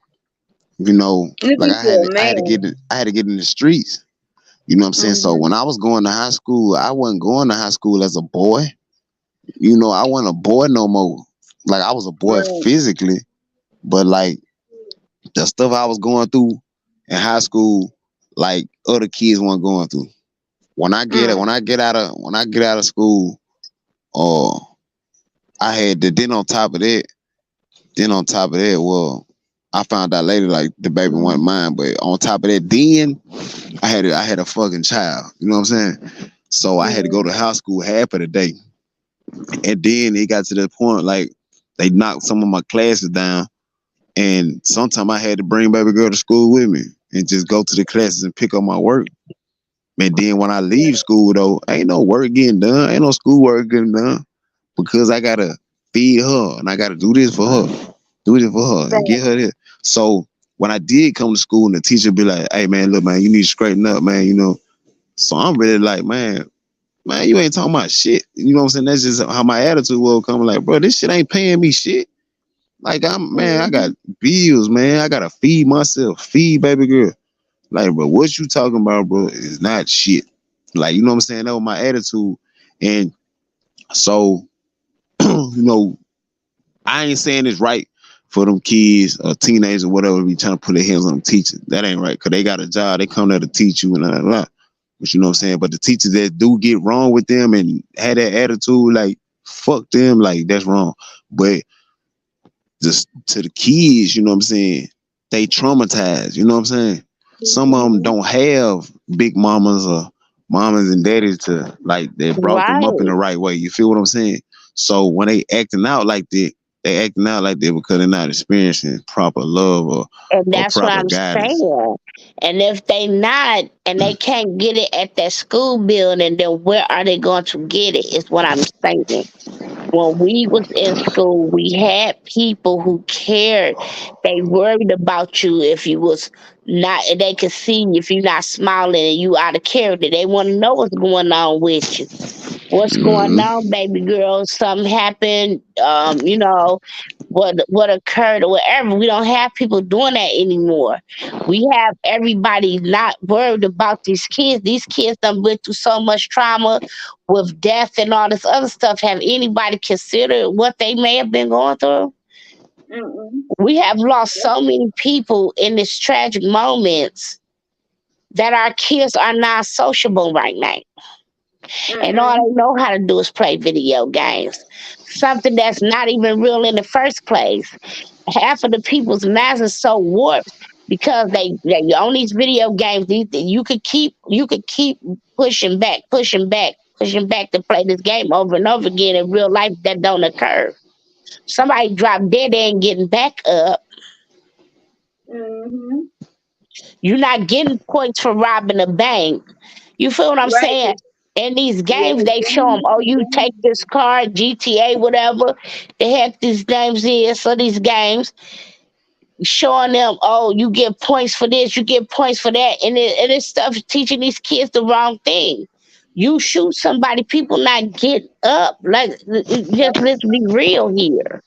Look like at you, a I had to man. get in the streets. You know what I'm saying? So Mhm. when I was going to high school, I wasn't going to high school as a boy. I wasn't a boy no more. Like, I was a boy Right. physically, but like the stuff I was going through in high school, like other kids weren't going through. Mm. When I get out of school, uh, I had to then on top of that, well, I found out later like the baby wasn't mine, but on top of that, then I had a fucking child. You know what I'm saying? So I had to go to Mhm. high school half of the day, and then it got to the point like they knocked some of my classes down, and sometimes I had to bring baby girl to school with me. and just go to the classes and pick up my work. And then when I leave school though, ain't no work getting done, ain't no school work getting done because I gotta feed her and I gotta do this for her, do this for her, and get her this. So when I did come to school and the teacher be like, "Hey man, look man, you need to straighten up, man," you know. So I'm really like, man, you ain't talking about shit. You know what I'm saying? That's just how my attitude will come. Like, bro, this shit ain't paying me shit. Like I got bills, man. I gotta feed myself, feed baby girl. Like, bro, what you talking about, bro, is not shit. Like, you know what I'm saying? That was my attitude. And so, you know, I ain't saying it's right for them kids or teenagers or whatever be trying to put their hands on them teachers. That ain't right. Cause they got a job. They come there to teach you and blah, blah, blah. But you know what I'm saying? But the teachers that do get wrong with them and had that attitude, like, fuck them, like, that's wrong. But just to the kids, you know what I'm saying? They traumatized, you know what I'm saying? Some of them don't have big mamas or mamas and daddies to like that brought them up in Right. the right way. You feel what I'm saying? So when they acting out like that, they acting out like that because they're not experiencing proper love And or that's what proper I'm guidance. saying. And if they not and they can't get it at that school building, then where are they going to get it? Is what I'm saying. When we was in school, we had people who cared. They worried about you if you was not. They could see if you're not smiling and you out of character. They want to know what's going on with you. What's going Mm-hmm. on, baby girl? Something happened. What occurred or whatever. We don't have people doing that anymore. We have everybody not worried about these kids. These kids done went through so much trauma with death and all this other stuff. Have anybody considered what they may have been going through? Mm-mm. We have lost so many people in this tragic moments that our kids are not sociable right now. And all Mm-mm. they know how to do is play video games. Something that's not even real in the first place. Half of the people's minds are so warped because they on these video games. You could keep pushing back to play this game over and over again. In real life, that don't occur. Somebody drop dead, they ain't getting back up. Mm-hmm. You're not getting points for robbing a bank. You feel what I'm Right. saying? In these Yeah, games, they show them, oh, you take this card, GTA, whatever the heck these games is. So these games showing them, oh, you get points for this, you get points for that, and it's stuff teaching these kids the wrong thing. You shoot somebody, people not get up. Like, just let's be real here.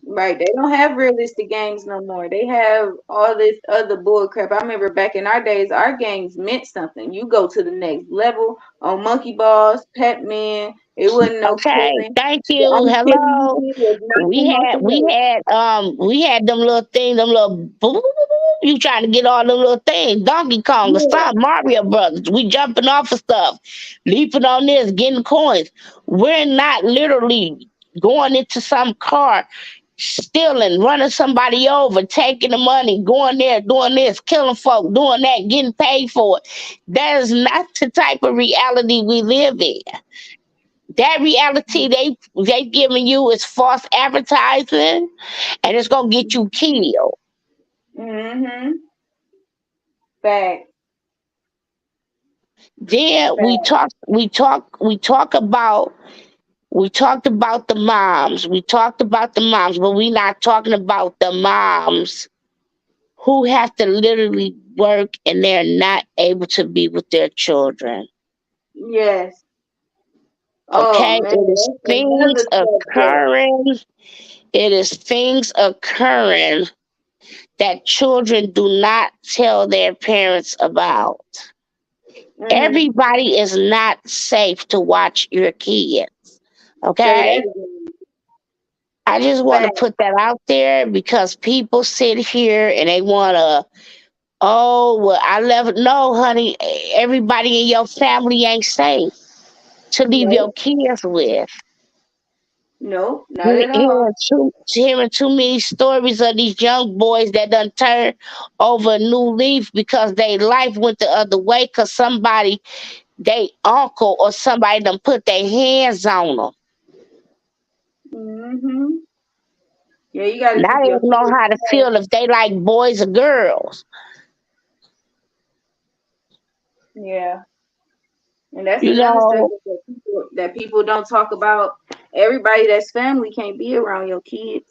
right. They don't have realistic games no more. They have all this other bull crap. I remember back in our days, our games meant something. You go to the next level on Monkey Balls, Pac-Man. It wasn't no Okay, killing. thank The you. only killing you Hello. did was We knocking them off had the we road. had we had them little things, them little boop, boop, boop, boop. You trying to get all them little things. Donkey Kong or Yeah. stop Mario Brothers. We jumping off of stuff, leaping on this, getting coins. We're not literally going into some car, stealing, running somebody over, taking the money, going there, doing this, killing folk, doing that, getting paid for it. That is not the type of reality we live in. That reality they giving you is false advertising, and it's gonna get you killed. Mm-hmm. Fact. Then Fact. we talked about the moms. We talked about the moms, but we not talking about the moms who have to literally work and they're not able to be with their children. Yes. Oh Okay, man, it is that's things another subject. occurring. It is things occurring that children do not tell their parents about. Mm-hmm. Everybody is not safe to watch your kids. Say that Okay? again. I just want to Fact. put that out there because people sit here and they want to, oh, well, I love, no, honey, everybody in your family ain't safe to leave your Nope. kids with. Nope. Not at all. Hearing too many stories of these young boys that done turned over a new leaf because their life went the other way because somebody, they uncle or somebody done put their hands on them. Mm-hmm. Yeah, you got to Now keep they your don't know kids how to safe. feel if they like boys or girls. Yeah, and that's You another know, subject that people don't talk about. Everybody that's family can't be around your kids.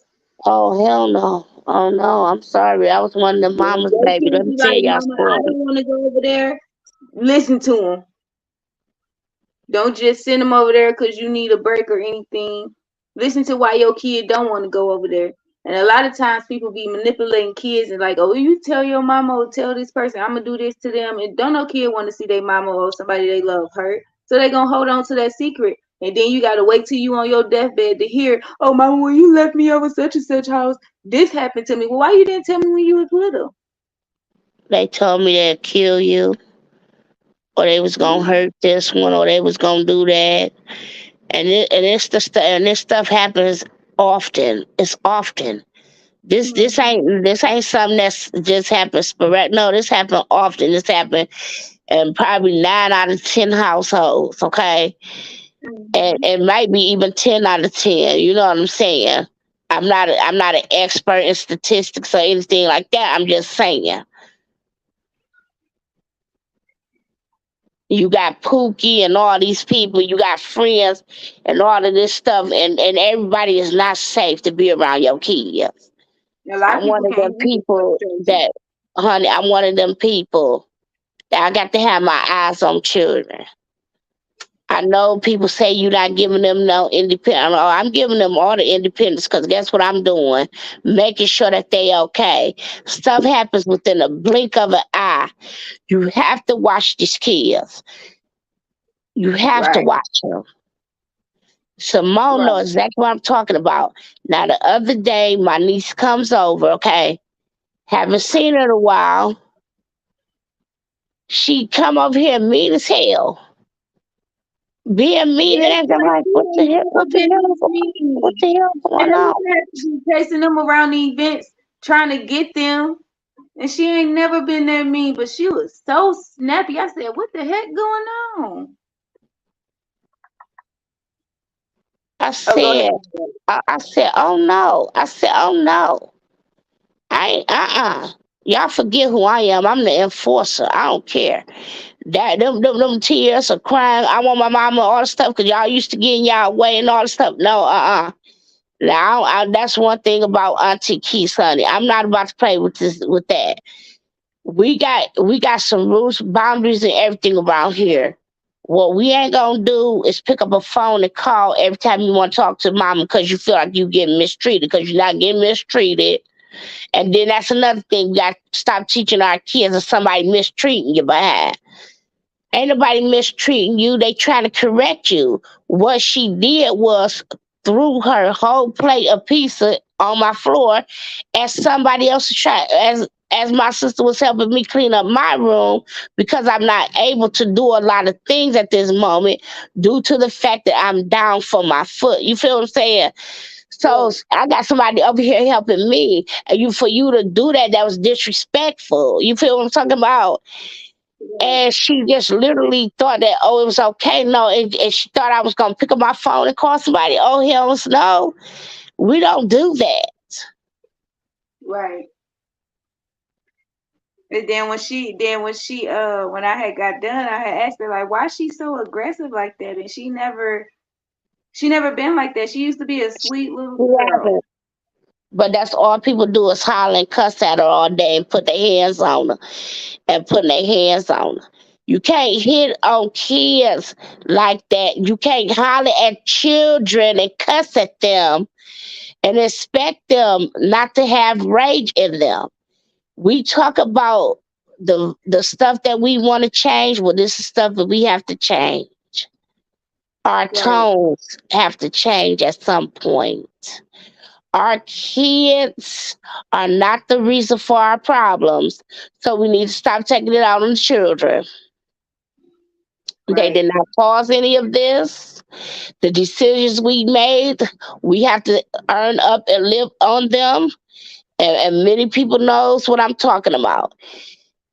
oh hell no. Oh no, I'm sorry. I was one of the If mamas, your baby. kids Let me be tell like, y'all "Mama, I story. don't want to go over there," listen to them. Don't just send them over there because you need a break or anything. Listen to why your kid don't want to go over there. And a lot of times people be manipulating kids and like, oh, you tell your mama or tell this person, I'm gonna do this to them. And don't no kid want to see their mama or somebody they love hurt. So they gonna hold on to that secret. And then you gotta wait till you on your deathbed to hear, oh mama, when you left me over such and such house, this happened to me. Well, why you didn't tell me when you was little? They told me they'd kill you, or they was gonna hurt this one, or they was gonna do that. And this stuff happens often. It's often. This ain't something that's just happens sporadic. No, this happen often. This happen in probably 9 out of 10 households. Okay, and Mm-hmm. it might be even 10 out of 10. You know what I'm saying? I'm not an expert in statistics or anything like that. I'm just saying. You got Pookie and all these people. You got friends and all of this stuff, and everybody is not safe to be around your kids. A lot of I'm one people of can't them handle people frustration. that, honey, I'm one of them people that I got to have my eyes on children. I know people say you're not giving them no independence. Oh, I'm giving them all the independence because guess what I'm doing? Making sure that they okay. Stuff happens within a blink of an eye. You have to watch these kids. You have to Right, watch them. Simone right. knows exactly what I'm talking about. Now, the other day, my niece comes over, okay? Haven't seen her in a while. She come over here mean as hell. Being mean and Yes, acting my like, what the kid hell, never what the been hell, this what mean. the hell And going I on? used to have to be chasing them around the events, trying to get them. And she ain't never been that mean, but she was so snappy. I said, "What the heck going on?" I Oh, go said, ahead. I said, oh no. I said, oh no. I ain't, Y'all forget who I am. I'm the enforcer. I don't care. Them tears of crying. I want my mama, all the stuff, because y'all used to get in y'all way and all the stuff. No, Now, that's one thing about Auntie Keith, honey. I'm not about to play with this, with that. We got some rules, boundaries, and everything around here. What we ain't gonna do is pick up a phone and call every time you want to talk to mama because you feel like you getting mistreated, because you're not getting mistreated. And then that's another thing. We got to stop teaching our kids of somebody mistreating you behind. Ain't nobody mistreating you. They trying to correct you. What she did was threw her whole plate of pizza on my floor as somebody else tried, as my sister was helping me clean up my room, because I'm not able to do a lot of things at this moment due to the fact that I'm down for my foot. You feel what I'm saying? So Right, I got somebody over here helping me, and for you to do that, that was disrespectful. You feel what I'm talking about? right. And she just literally thought that, oh, it was okay. No, and she thought I was gonna pick up my phone and call somebody. Oh hell no, we don't do that. Right. And when I had got done, I had asked her like, why she so aggressive like that? And she never been like that. She used to be a sweet little We girl. haven't. But that's all people do is holler and cuss at her all day and put their hands on her and putting their hands on her. You can't hit on kids like that. You can't holler at children and cuss at them and expect them not to have rage in them. We talk about the stuff that we want to change. Well, this is stuff that we have to change. Our Right, tones have to change at some point. Our kids are not the reason for our problems, so we need to stop taking it out on the children. They right, did not cause any of this. The decisions we made, we have to earn up and live on them. And many people knows what I'm talking about.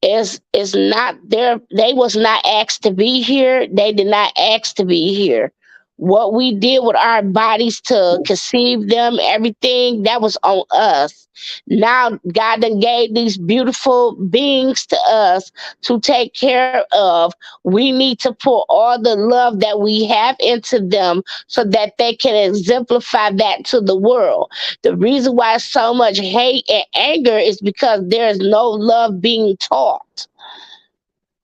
Is not there. They was not asked to be here. They did not ask to be here. What we did with our bodies to conceive them, everything that was on us. Now God done gave these beautiful beings to us to take care of. We need to pour all the love that we have into them so that they can exemplify that to the world. The reason why so much hate and anger is because there is no love being taught.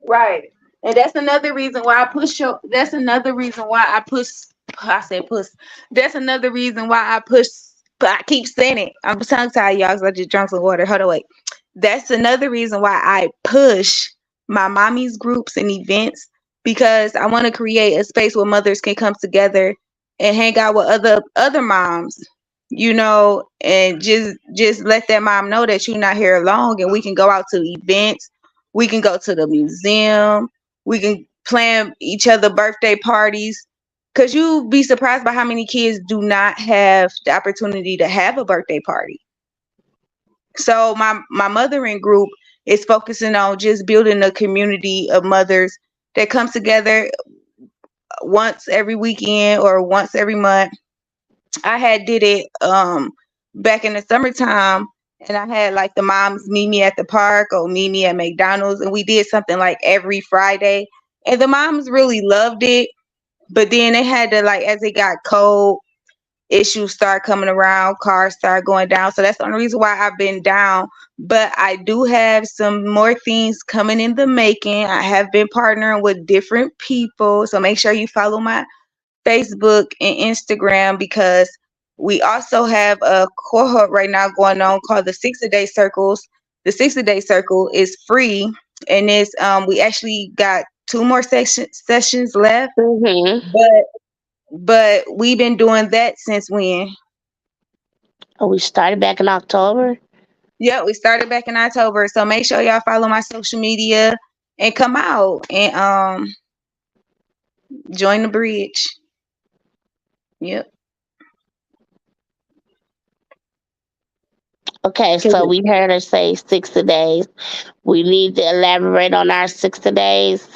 Right. And that's another reason why I push your that's another reason why I said push. That's another reason why I push but I keep saying it. I'm tongue tied, y'all, because I just drank some water. Hold on, wait. That's another reason why I push my mommy's groups and events because I want to create a space where mothers can come together and hang out with other moms, and just let that mom know that you're not here alone and we can go out to events, we can go to the museum, we can plan each other birthday parties. Cause you'd be surprised by how many kids do not have the opportunity to have a birthday party. So my mothering group is focusing on just building a community of mothers that comes together once every weekend or once every month. I had did it back in the summertime, and I had like the moms meet me at the park or meet me at McDonald's, and we did something like every Friday. And the moms really loved it, but then they had to, like, as it got cold, issues start coming around, cars start going down. So that's the only reason why I've been down. But I do have some more things coming in the making. I have been partnering with different people. So make sure you follow my Facebook and Instagram because we also have a cohort right now going on called the 60-day circles. The 60-day circle is free, and it's we actually got two more sessions left, Hmm. but we've been doing that since when? Oh, we started back in October. Yeah, we started back in October. So make sure y'all follow my social media and come out and join the bridge. Yep. Okay, 'Cause so we heard her say 60 days. We need to elaborate on our 60 days.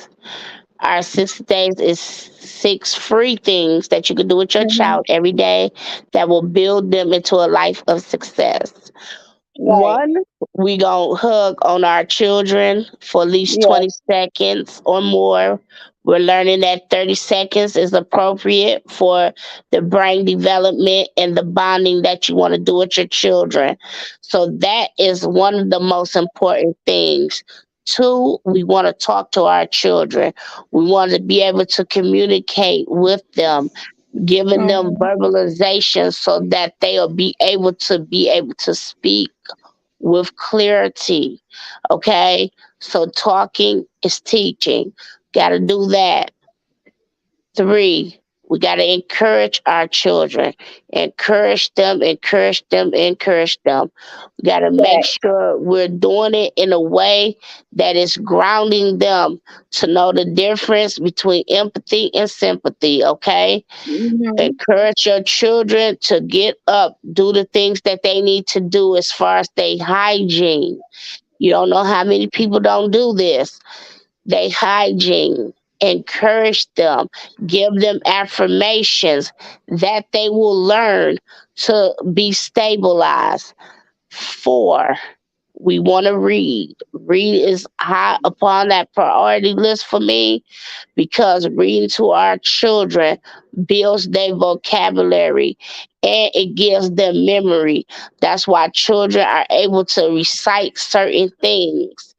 Our 60 days is six free things that you can do with your Mhm. child every day that will build them into a life of success. Right. One, we gonna hug on our children for at least Yeah. 20 seconds or more. We're learning that 30 seconds is appropriate for the brain development and the bonding that you want to do with your children. So that is one of the most important things. Two, we want to talk to our children. We want to be able to communicate with them, giving them Mhm. verbalization so that they'll be able to speak with clarity. Okay? So talking is teaching. Got to do that. Three, we got to encourage our children. Encourage them, encourage them, encourage them. We got to make Right. sure we're doing it in a way that is grounding them to know the difference between empathy and sympathy. Okay? Mhm. Encourage your children to get up, do the things that they need to do as far as their hygiene. You don't know how many people don't do this. They hygiene. Encourage them. Give them affirmations that they will learn to be stabilized. Four, we want to read. Read is high upon that priority list for me because reading to our children builds their vocabulary and it gives them memory. That's why children are able to recite certain things.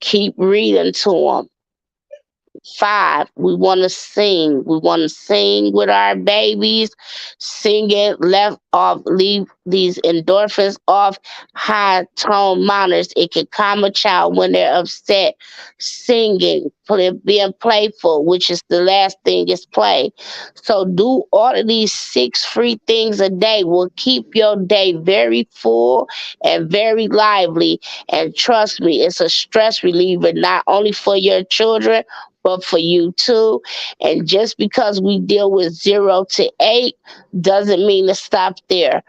Keep reading to them. Five, we want to sing. We want to sing with our babies. Singing left off, leave these endorphins off high tone monitors. It can calm a child when they're upset. Singing, being playful, which is the last thing is play. So do all of these six free things a day will keep your day very full and very lively. And trust me, it's a stress reliever, not only for your children, but for you too. And just because we deal with 0 to 8 doesn't mean to stop there.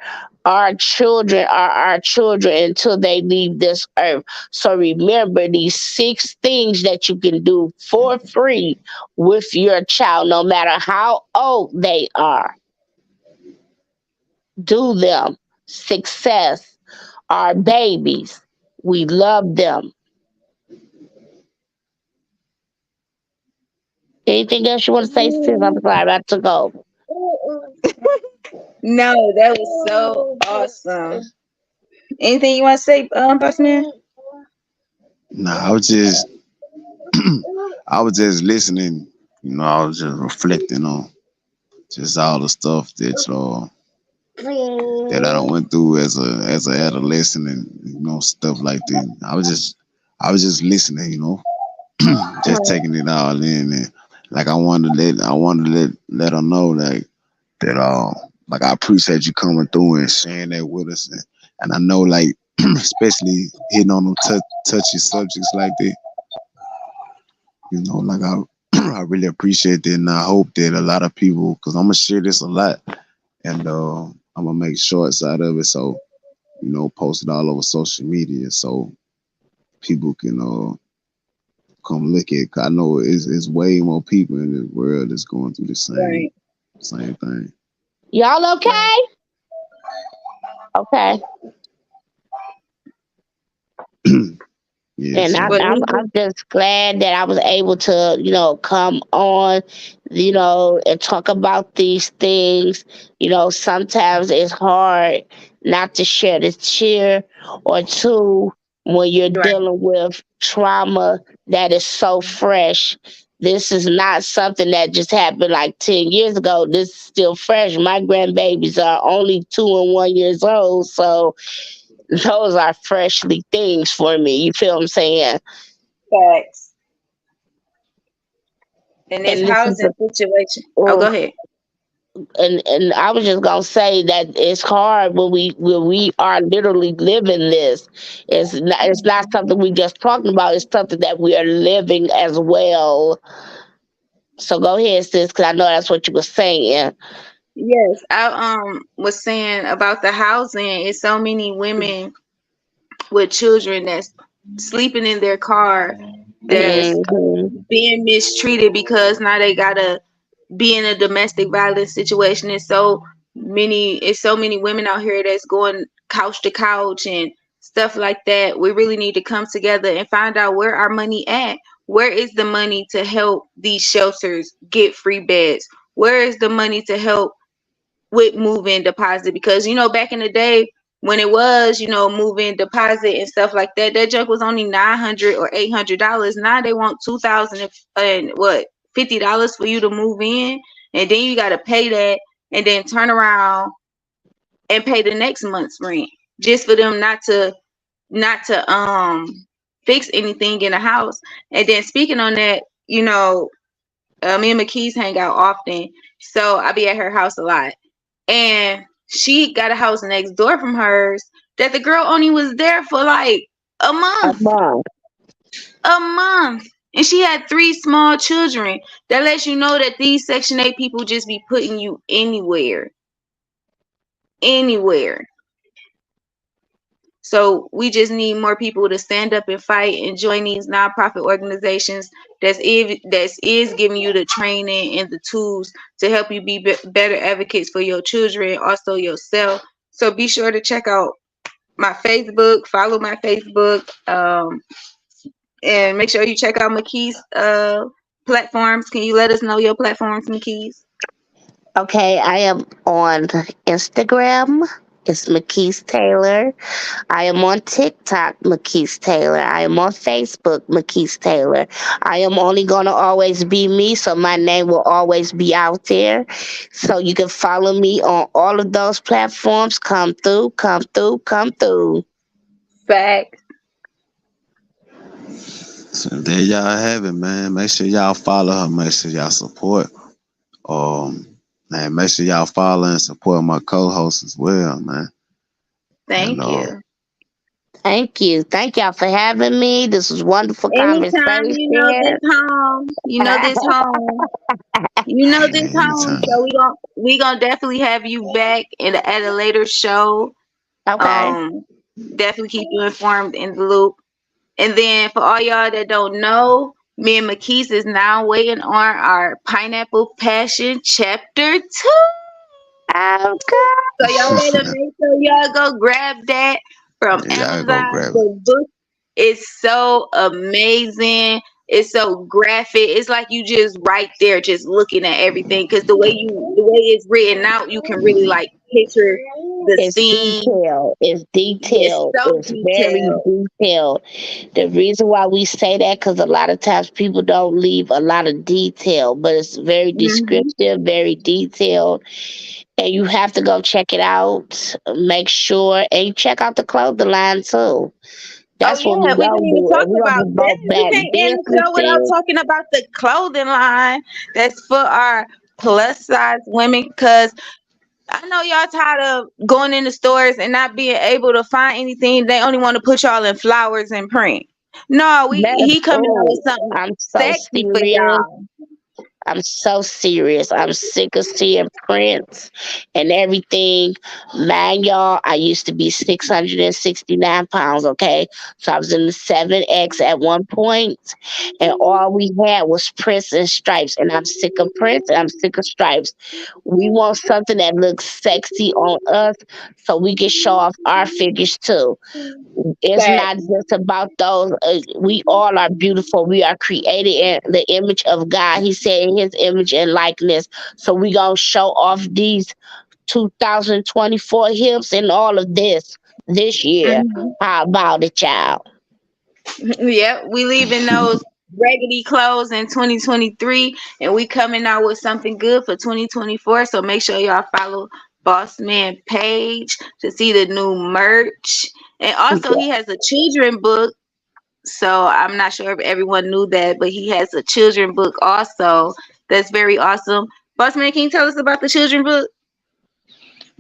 our children are our children until they leave this earth. So remember these 6 things that you can do for free with your child, no matter how old they are. Do them. Success. Our babies. We love them. Anything else you want to say, sis? I'm sorry, I took over. No, that was so awesome. Anything you want to say, boss man? Nah, I was just listening. I was just reflecting on just all the stuff that I done went through as a adolescent and stuff like that. I was just listening, just taking it all in, and like I wanted to let her know that like I appreciate you coming through and sharing that with us, and I know like especially hitting on them touchy subjects like that, like I really appreciate that, and I hope that a lot of people, because I'm gonna share this a lot, and I'm gonna make shorts out of it, so post it all over social media, so people can come look at it. 'Cause I know it's way more people in the world that's going through the Right. same thing. Y'all Right. okay? Okay. Yeah, And so I'm just glad that I was able to, come on, and talk about these things. Sometimes it's hard not to shed a tear or two when you're Right. dealing with trauma that is so fresh. This is not something that just happened like 10 years ago. This is still fresh. My grandbabies are only 2 and 1 years old. So those are freshly things for me. You feel what I'm saying? Facts. In this And this is housing situation. Oh, go oh, ahead. and I was just gonna say that it's hard when we are literally living this. It's not something we just talking about. It's something that we are living as well. So go ahead, sis, because I know that's what you were saying. Yes, I was saying about the housing. It's so many women with children that's sleeping in their car, that's Hmm. being mistreated because now they gotta be in a domestic violence situation. It's so many women out here that's going couch to couch and stuff like that. We really need to come together and find out where our money at. Where is the money to help these shelters get free beds? Where is the money to help with move-in deposit? Because back in the day when it was move-in deposit and stuff like that, that junk was only $900 or $800. Now they want 2,000 and what, $50 for you to move in, and then you got to pay that, and then turn around and pay the next month's rent just for them not to fix anything in the house. And then speaking on that, me and McKees hang out often, so I be at her house a lot, and she got a house next door from hers that the girl only was there for like a A month, month. a month, and she had 3 small children. That lets you know that these Section 8 people just be putting you anywhere, anywhere. So we just need more people to stand up and fight and join these nonprofit organizations that is giving you the training and the tools to help you be better advocates for your children, also yourself. So be sure to check out my Facebook, follow my Facebook, and make sure you check out McKee's platforms. Can you let us know your platforms, McKee's? Okay, I am on Instagram. It's Makese Taylor. I am on TikTok, Makese Taylor. I am on Facebook, Makese Taylor. I am only going to always be me, so my name will always be out there. So you can follow me on all of those platforms. Come through, come through, come through. Fact. So there y'all have it, man. Make sure y'all follow her. Make sure y'all support. Man, make sure y'all follow and support my co-host as well, man. And Thank you. Thank you. Thank y'all for having me. This was wonderful Anytime, conversation. this home. You know this home. You know this home. anytime. So we gonna definitely have you back at a later show. Okay. Um, definitely keep you informed in the loop. And then for all y'all that don't know, me and Makese is now waiting on our Pineapple Passion Chapter 2. Okay. So y'all better make sure y'all go grab that from Y'all go Amazon. grab it. The book is so amazing. It's so graphic. It's like you just right there, just looking at everything. Because the way it's written out, you can really like picture the It's scene. detailed. It's It's detailed. so It's very detailed. detailed. The reason why we say that, because a lot of times people don't leave a lot of detail, but it's very Hmm. descriptive, very detailed, and you have to go check it out. Make sure, and you check out the clothing line too. Oh That's what we yeah, we gonna didn't even do, talk and we're gonna about be that. both We back can't end the show without businesses. talking about the clothing line that's for our plus size women. Cause I know y'all tired of going in the stores and not being able to find anything. They only want to put y'all in flowers and print. No, That's he coming out with something I'm so sexy for serious. y'all. I'm so serious. I'm sick of seeing prints and everything. Man, y'all, I used to be 669 pounds, okay? So I was in the 7X at one point, and all we had was prints and stripes. And I'm sick of prints and I'm sick of stripes. We want something that looks sexy on us so we can show off our figures too. It's not Facts. just about those. We all are beautiful. We are created in the image of God. He said in his image and likeness. So we going to show off these 2024 hips and all of this year. Hmm. How about it, child? Yep, we leaving those raggedy clothes in 2023, and we coming out with something good for 2024. So make sure y'all follow Boss Man page to see the new merch. And also, he has a children book. So I'm not sure if everyone knew that, but he has a children book also. That's very awesome. Boss Man, can you tell us about the children book?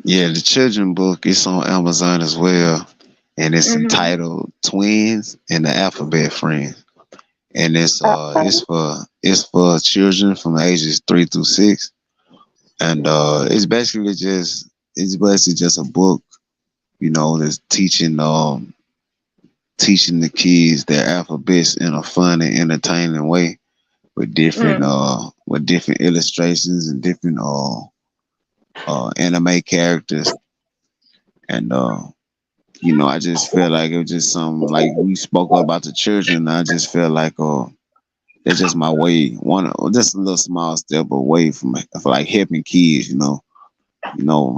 Yeah, the children book is on Amazon as well, and it's Hmm. entitled "Twins and the Alphabet Friends," and it's for children from ages 3 through 6, and it's basically just a book, that's teaching the kids their alphabets in a fun and entertaining way with different illustrations and different anime characters, and I just feel like it was just something like we spoke about the children. I just feel like that's just my way, just a little small step away from for like helping kids, in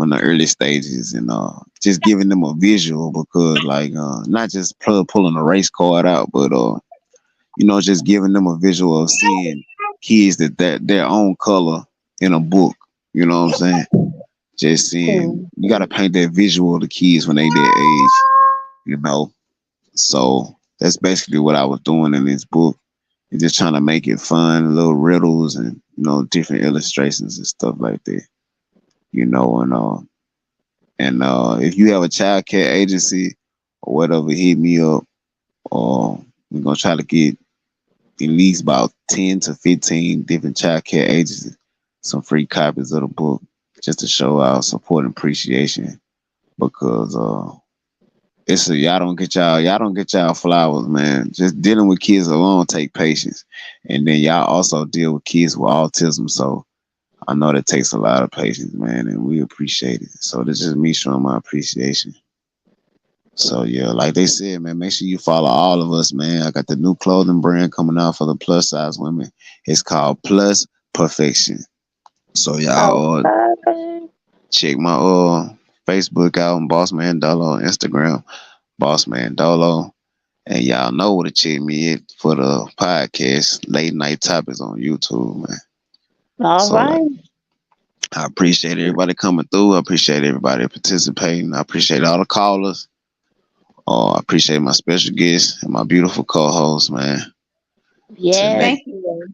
the early stages, and just giving them a visual, because like not just pulling a race card out, but just giving them a visual of seeing kids that their own color in a book. You know what I'm saying? Just seeing, Mm. you got to paint that visual to kids when they their age. You know, so that's basically what I was doing in this book. And just trying to make it fun, little riddles and different illustrations and stuff like that. And if you have a child care agency or whatever, hit me up. Or we're gonna try to get at least about 10 to 15 different child care agencies some free copies of the book, just to show our support and appreciation, because y'all don't get y'all flowers, man. Just dealing with kids alone take patience, and then y'all also deal with kids with autism. So I know that takes a lot of patience, man, and we appreciate it. So this is me showing my appreciation. So yeah, like they said, man, make sure you follow all of us, man. I got the new clothing brand coming out for the plus size women. It's called Plus Perfection. So y'all Okay. check my Facebook out, Boss Man Dolo, Instagram, Boss Man Dolo. And y'all know where to check me at for the podcast, Late Night Topics on YouTube, man. All So like, right. I appreciate everybody coming through. I appreciate everybody participating. I appreciate all the callers. I appreciate my special guest and my beautiful co-host, man. Till Yes. next, Thank you.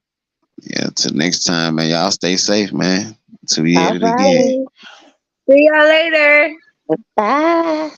yeah, till next time, man. Y'all stay safe, man. Till we hit All it again. right. See y'all later. Bye.